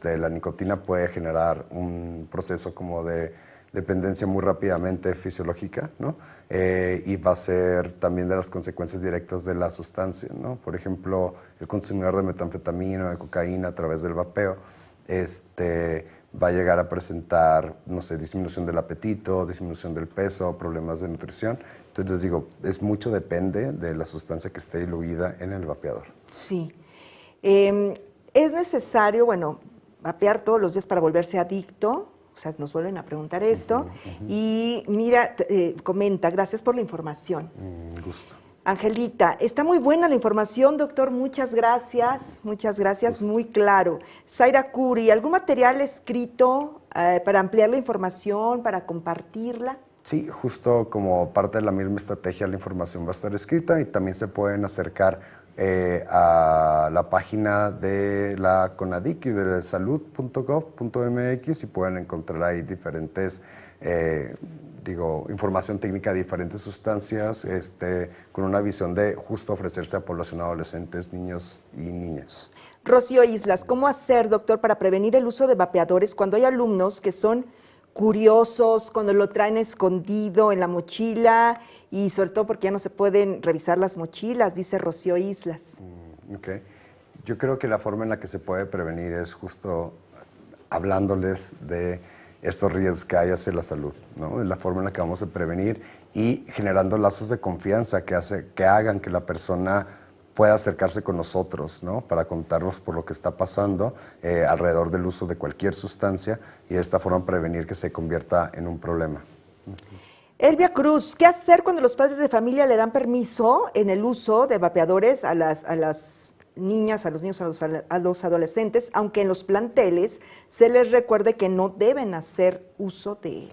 la nicotina puede generar un proceso como de dependencia muy rápidamente fisiológica, ¿no? Y va a ser también de las consecuencias directas de la sustancia, ¿no? Por ejemplo, el consumidor de metanfetamina o de cocaína a través del vapeo, va a llegar a presentar, no sé, disminución del apetito, disminución del peso, problemas de nutrición. Entonces les digo, depende de la sustancia que esté diluida en el vapeador. Sí. ¿Es necesario, vapear todos los días para volverse adicto? O sea, nos vuelven a preguntar esto. Y mira, comenta, gracias por la información. Gusto. Angelita, está muy buena la información, doctor, muchas gracias, muy claro. Zaira Curi, ¿algún material escrito para ampliar la información, para compartirla? Sí, justo como parte de la misma estrategia, la información va a estar escrita y también se pueden acercar a la página de la CONADIC y de salud.gov.mx y pueden encontrar ahí diferentes información técnica de diferentes sustancias, con una visión de justo ofrecerse a población adolescentes, niños y niñas. Rocío Islas, ¿cómo hacer, doctor, para prevenir el uso de vapeadores cuando hay alumnos que son curiosos, cuando lo traen escondido en la mochila y sobre todo porque ya no se pueden revisar las mochilas, dice Rocío Islas? Okay. Yo creo que la forma en la que se puede prevenir es justo hablándoles de estos riesgos que hay hacia la salud, ¿no? Es la forma en la que vamos a prevenir y generando lazos de confianza que hagan que la persona pueda acercarse con nosotros, ¿no? Para contarnos por lo que está pasando alrededor del uso de cualquier sustancia y de esta forma prevenir que se convierta en un problema. Elvia Cruz, ¿qué hacer cuando los padres de familia le dan permiso en el uso de vapeadores a las niñas, a los niños, a los adolescentes, aunque en los planteles se les recuerde que no deben hacer uso de él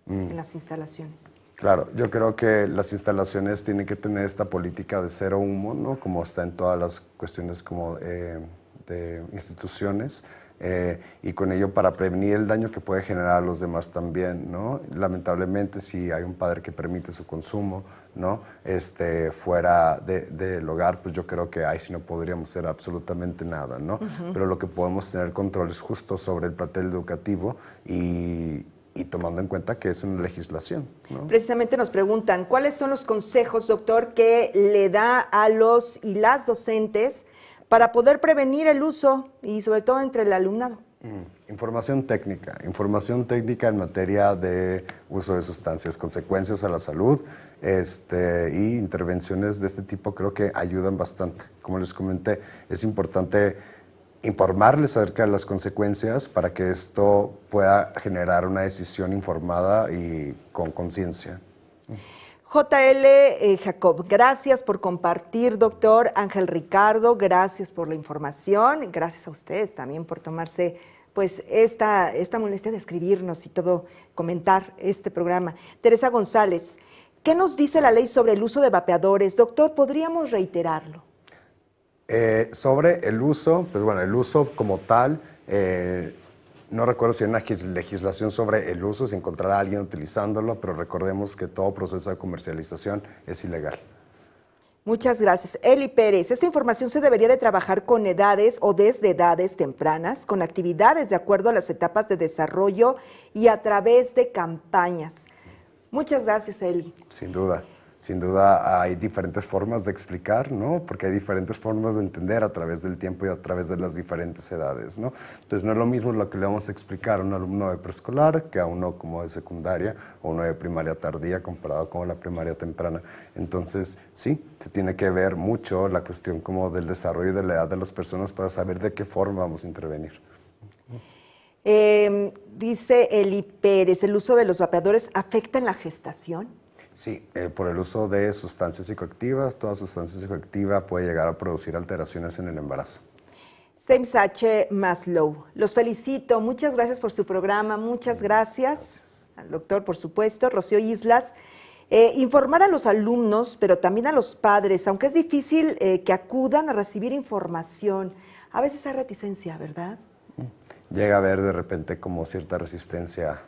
en las instalaciones? Claro, yo creo que las instalaciones tienen que tener esta política de cero humo, ¿no? Como está en todas las cuestiones como de instituciones, y con ello para prevenir el daño que puede generar a los demás también, ¿no? Lamentablemente, si hay un padre que permite su consumo, ¿no? Fuera del hogar, pues yo creo que ahí sí no podríamos hacer absolutamente nada, ¿no? Pero lo que podemos tener control es justo sobre el plantel educativo y tomando en cuenta que es una legislación, ¿no? Precisamente nos preguntan, ¿cuáles son los consejos, doctor, que le da a los y las docentes para poder prevenir el uso y sobre todo entre el alumnado? Información técnica en materia de uso de sustancias, consecuencias a la salud y intervenciones de este tipo creo que ayudan bastante. Como les comenté, es importante informarles acerca de las consecuencias para que esto pueda generar una decisión informada y con conciencia. JL Jacob, gracias por compartir, doctor. Ángel Ricardo, gracias por la información. Gracias a ustedes también por tomarse pues esta molestia de escribirnos y todo, comentar este programa. Teresa González, ¿qué nos dice la ley sobre el uso de vapeadores? Doctor, ¿podríamos reiterarlo? Sobre el uso, pues bueno, el uso como tal, no recuerdo si hay una legislación sobre el uso, si encontrará a alguien utilizándolo, pero recordemos que todo proceso de comercialización es ilegal. Muchas gracias. Eli Pérez, esta información se debería de trabajar con edades o desde edades tempranas, con actividades de acuerdo a las etapas de desarrollo y a través de campañas. Muchas gracias, Eli. Sin duda hay diferentes formas de explicar, ¿no? Porque hay diferentes formas de entender a través del tiempo y a través de las diferentes edades, ¿no? Entonces no es lo mismo lo que le vamos a explicar a un alumno de preescolar que a uno como de secundaria o uno de primaria tardía comparado con la primaria temprana. Entonces sí, se tiene que ver mucho la cuestión como del desarrollo y de la edad de las personas para saber de qué forma vamos a intervenir. Dice Eli Pérez, ¿el uso de los vapeadores afecta en la gestación? Sí, por el uso de sustancias psicoactivas, toda sustancia psicoactiva puede llegar a producir alteraciones en el embarazo. James H. Maslow, los felicito, muchas gracias por su programa, muchas gracias al doctor, por supuesto. Rocío Islas, informar a los alumnos, pero también a los padres, aunque es difícil que acudan a recibir información, a veces hay reticencia, ¿verdad? Llega a haber de repente como cierta resistencia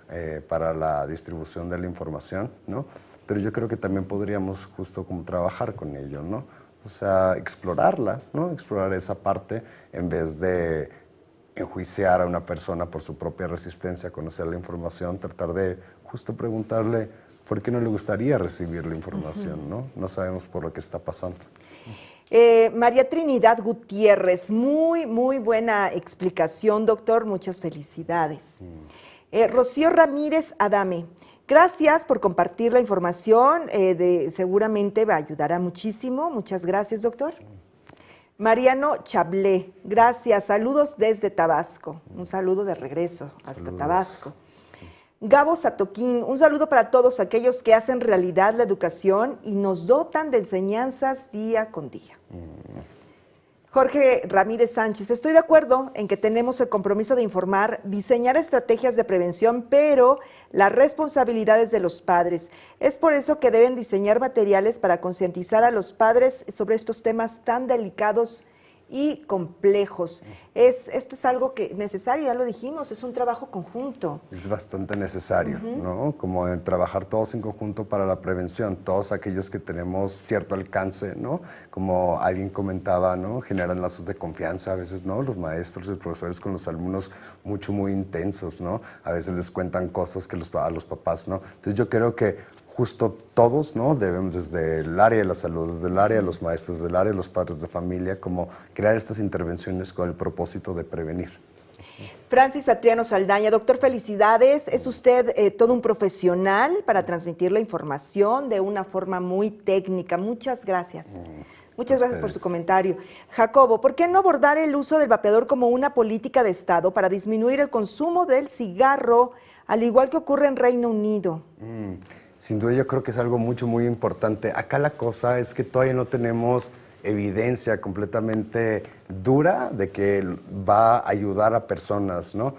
para la distribución de la información, ¿no? pero yo creo que también podríamos justo como trabajar con ello, ¿no? O sea, explorarla, ¿no? Explorar esa parte en vez de enjuiciar a una persona por su propia resistencia a conocer la información, tratar de justo preguntarle por qué no le gustaría recibir la información, ¿no? No sabemos por lo que está pasando. María Trinidad Gutiérrez, muy buena explicación, doctor, muchas felicidades. Rocío Ramírez Adame, gracias por compartir la información, seguramente va a ayudar muchísimo, muchas gracias, doctor. Mariano Chablé, gracias, saludos desde Tabasco, un saludo de regreso hasta Tabasco. Gabo Satoquín, un saludo para todos aquellos que hacen realidad la educación y nos dotan de enseñanzas día con día. Jorge Ramírez Sánchez, estoy de acuerdo en que tenemos el compromiso de informar, diseñar estrategias de prevención, pero la responsabilidad es de los padres. Es por eso que deben diseñar materiales para concientizar a los padres sobre estos temas tan delicados y complejos. Esto es algo que necesario, ya lo dijimos, es un trabajo conjunto. Es bastante necesario, ¿no? Como en trabajar todos en conjunto para la prevención, todos aquellos que tenemos cierto alcance, ¿no? Como alguien comentaba, ¿no? Generan lazos de confianza a veces, ¿no? Los maestros y profesores con los alumnos muy intensos, ¿no? A veces les cuentan cosas que a los papás, ¿no? Entonces yo creo que justo todos, ¿no? Debemos desde el área de la salud, desde el área de los maestros, desde el área de los padres de familia, como crear estas intervenciones con el propósito de prevenir. Francis Satriano Saldaña, doctor, felicidades. Es usted todo un profesional para transmitir la información de una forma muy técnica. Muchas gracias. Muchas gracias por su comentario. Jacobo, ¿por qué no abordar el uso del vapeador como una política de Estado para disminuir el consumo del cigarro, al igual que ocurre en Reino Unido? Sin duda yo creo que es algo muy importante. Acá la cosa es que todavía no tenemos evidencia completamente dura de que va a ayudar a personas, ¿no?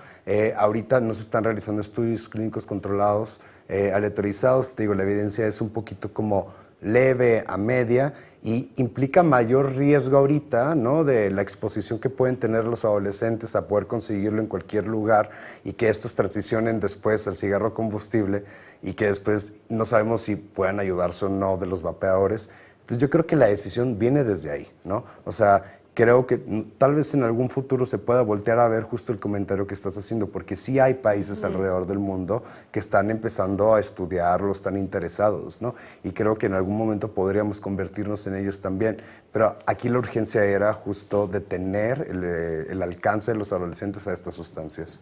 Ahorita no se están realizando estudios clínicos controlados, aleatorizados. Te digo, la evidencia es un poquito como leve a media y implica mayor riesgo ahorita, ¿no? De la exposición que pueden tener los adolescentes a poder conseguirlo en cualquier lugar y que estos transicionen después al cigarro combustible y que después no sabemos si puedan ayudarse o no de los vapeadores. Entonces yo creo que la decisión viene desde ahí, ¿no? O sea, creo que tal vez en algún futuro se pueda voltear a ver justo el comentario que estás haciendo, porque sí hay países alrededor del mundo que están empezando a estudiarlo, están interesados, ¿no? Y creo que en algún momento podríamos convertirnos en ellos también. Pero aquí la urgencia era justo detener el alcance de los adolescentes a estas sustancias.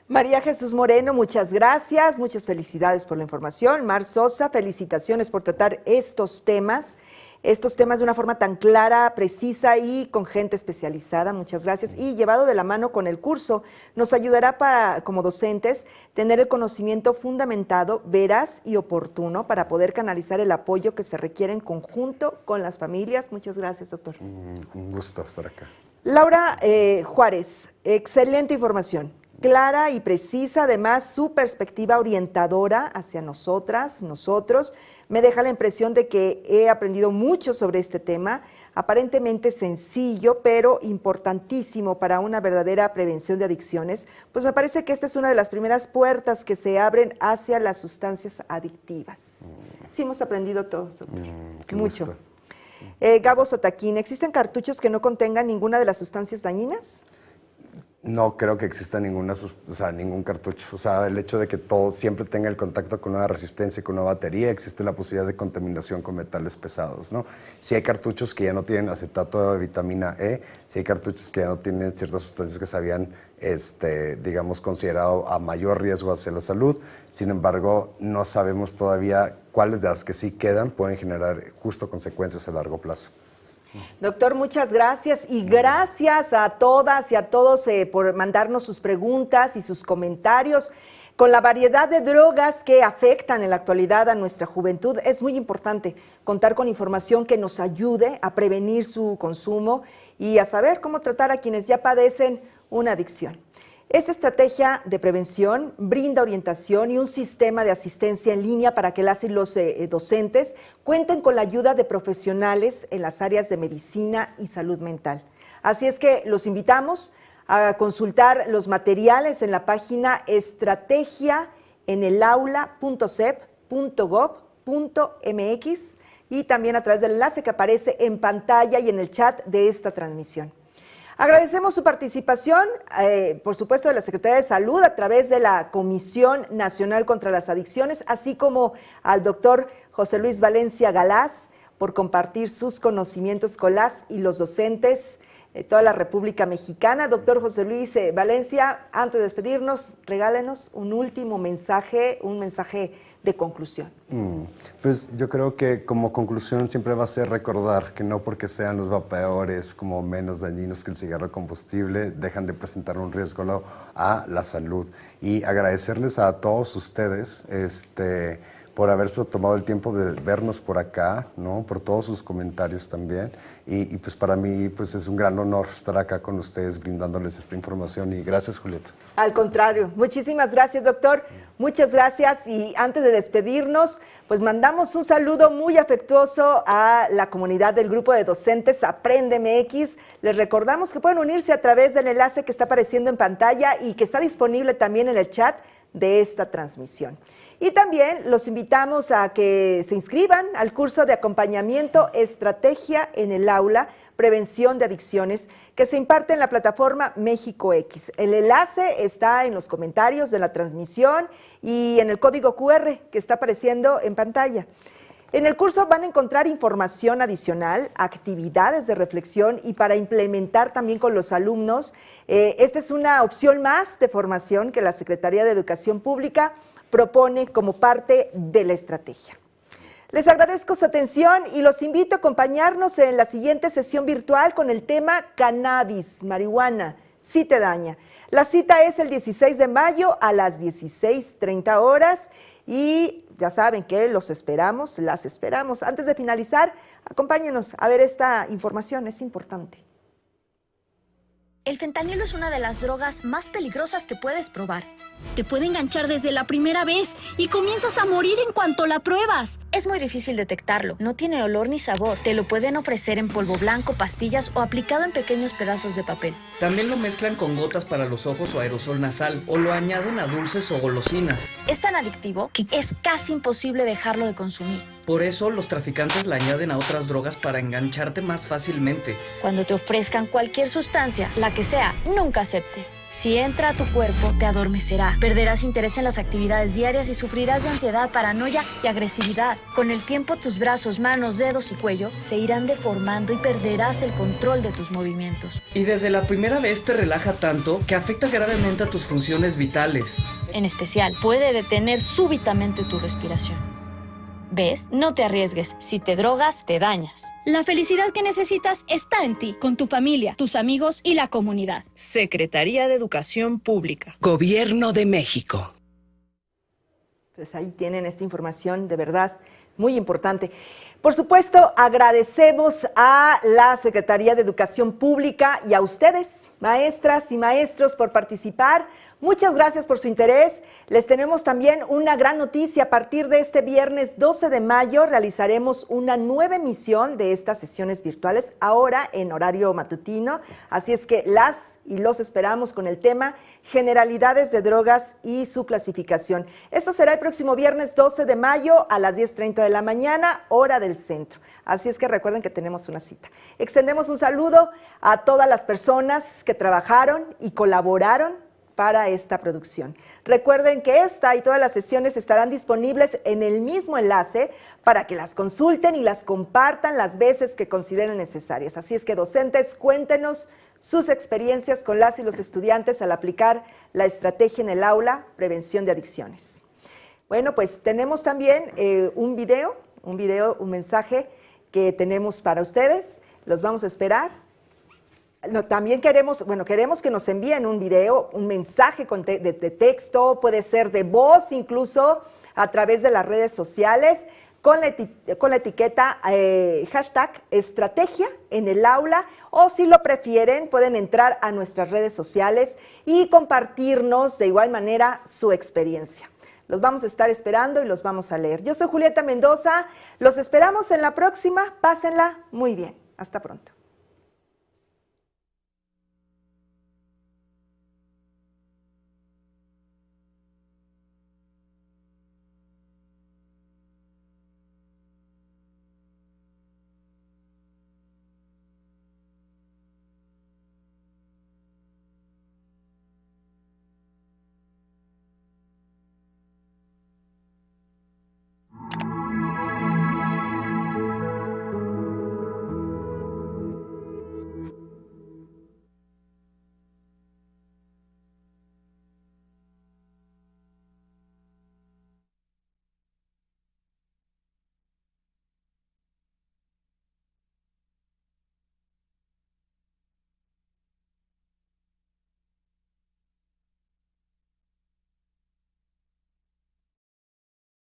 María Jesús Moreno, muchas gracias, muchas felicidades por la información. Mar Sosa, felicitaciones por tratar estos temas de una forma tan clara, precisa y con gente especializada. Muchas gracias. Y llevado de la mano con el curso, nos ayudará para, como docentes, tener el conocimiento fundamentado, veraz y oportuno para poder canalizar el apoyo que se requiere en conjunto con las familias. Muchas gracias, doctor. Un gusto estar acá. Laura Juárez, excelente información. Clara y precisa, además su perspectiva orientadora hacia nosotras, nosotros, me deja la impresión de que he aprendido mucho sobre este tema, aparentemente sencillo, pero importantísimo para una verdadera prevención de adicciones, pues me parece que esta es una de las primeras puertas que se abren hacia las sustancias adictivas. Sí, hemos aprendido todos, doctor. Mucho. Gusto. Gabo Sotaquín, ¿existen cartuchos que no contengan ninguna de las sustancias dañinas? No creo que exista ningún cartucho. O sea, el hecho de que todo siempre tenga el contacto con una resistencia y con una batería, existe la posibilidad de contaminación con metales pesados, ¿no? Si hay cartuchos que ya no tienen acetato de vitamina E, si hay cartuchos que ya no tienen ciertas sustancias que se habían, digamos, considerado a mayor riesgo hacia la salud. Sin embargo, no sabemos todavía cuáles de las que sí quedan pueden generar justo consecuencias a largo plazo. Doctor, muchas gracias y gracias a todas y a todos por mandarnos sus preguntas y sus comentarios. Con la variedad de drogas que afectan en la actualidad a nuestra juventud, es muy importante contar con información que nos ayude a prevenir su consumo y a saber cómo tratar a quienes ya padecen una adicción. Esta estrategia de prevención brinda orientación y un sistema de asistencia en línea para que las y los docentes cuenten con la ayuda de profesionales en las áreas de medicina y salud mental. Así es que los invitamos a consultar los materiales en la página estrategiaenelaula.cep.gov.mx. www.cecdh.mx y también a través del enlace que aparece en pantalla y en el chat de esta transmisión. Agradecemos su participación, por supuesto, de la Secretaría de Salud a través de la Comisión Nacional contra las Adicciones, así como al doctor José Luis Valencia Galaz por compartir sus conocimientos con las y los docentes de toda la República Mexicana. Doctor José Luis Valencia, antes de despedirnos, regálenos un último mensaje, un mensaje de conclusión. Pues yo creo que como conclusión siempre va a ser recordar que no porque sean los vapeadores como menos dañinos que el cigarro combustible dejan de presentar un riesgo a la salud. Y agradecerles a todos ustedes por haberse tomado el tiempo de vernos por acá, ¿no? Por todos sus comentarios también. Y pues para mí pues es un gran honor estar acá con ustedes brindándoles esta información. Y gracias, Julieta. Al contrario, muchísimas gracias, doctor. Muchas gracias. Y antes de despedirnos, pues mandamos un saludo muy afectuoso a la comunidad del grupo de docentes Aprende MX. Les recordamos que pueden unirse a través del enlace que está apareciendo en pantalla y que está disponible también en el chat de esta transmisión. Y también los invitamos a que se inscriban al curso de acompañamiento Estrategia en el Aula, Prevención de Adicciones, que se imparte en la plataforma México X. El enlace está en los comentarios de la transmisión y en el código QR que está apareciendo en pantalla. En el curso van a encontrar información adicional, actividades de reflexión y para implementar también con los alumnos. Esta es una opción más de formación que la Secretaría de Educación Pública propone como parte de la estrategia. Les agradezco su atención y los invito a acompañarnos en la siguiente sesión virtual con el tema Cannabis, marihuana, sí te daña. La cita es el 16 de mayo a las 16:30 horas y ya saben que los esperamos, las esperamos. Antes de finalizar, acompáñenos a ver esta información, es importante. El fentanilo es una de las drogas más peligrosas que puedes probar. Te puede enganchar desde la primera vez y comienzas a morir en cuanto la pruebas. Es muy difícil detectarlo, no tiene olor ni sabor. Te lo pueden ofrecer en polvo blanco, pastillas o aplicado en pequeños pedazos de papel. También lo mezclan con gotas para los ojos o aerosol nasal o lo añaden a dulces o golosinas. Es tan adictivo que es casi imposible dejarlo de consumir. Por eso los traficantes la añaden a otras drogas para engancharte más fácilmente. Cuando te ofrezcan cualquier sustancia, la que sea, nunca aceptes. Si entra a tu cuerpo, te adormecerá. Perderás interés en las actividades diarias y sufrirás de ansiedad, paranoia y agresividad. Con el tiempo, tus brazos, manos, dedos y cuello se irán deformando y perderás el control de tus movimientos. Y desde la primera vez te relaja tanto que afecta gravemente a tus funciones vitales. En especial, puede detener súbitamente tu respiración. ¿Ves? No te arriesgues. Si te drogas, te dañas. La felicidad que necesitas está en ti, con tu familia, tus amigos y la comunidad. Secretaría de Educación Pública. Gobierno de México. Pues ahí tienen esta información de verdad muy importante. Por supuesto, agradecemos a la Secretaría de Educación Pública y a ustedes, maestras y maestros, por participar. Muchas gracias por su interés. Les tenemos también una gran noticia. A partir de este viernes 12 de mayo realizaremos una nueva emisión de estas sesiones virtuales, ahora en horario matutino. Así es que las y los esperamos con el tema Generalidades de drogas y su clasificación. Esto será el próximo viernes 12 de mayo a las 10:30 de la mañana, hora del centro. Así es que recuerden que tenemos una cita. Extendemos un saludo a todas las personas que trabajaron y colaboraron para esta producción. Recuerden que esta y todas las sesiones estarán disponibles en el mismo enlace para que las consulten y las compartan las veces que consideren necesarias. Así es que, docentes, cuéntenos sus experiencias con las y los estudiantes al aplicar la estrategia en el aula, prevención de adicciones. Bueno, pues tenemos también un mensaje que tenemos para ustedes. Los vamos a esperar. También queremos que nos envíen un video, un mensaje de texto, puede ser de voz incluso a través de las redes sociales con la etiqueta hashtag estrategia en el aula, o si lo prefieren pueden entrar a nuestras redes sociales y compartirnos de igual manera su experiencia. Los vamos a estar esperando y los vamos a leer. Yo soy Julieta Mendoza, los esperamos en la próxima, pásenla muy bien. Hasta pronto.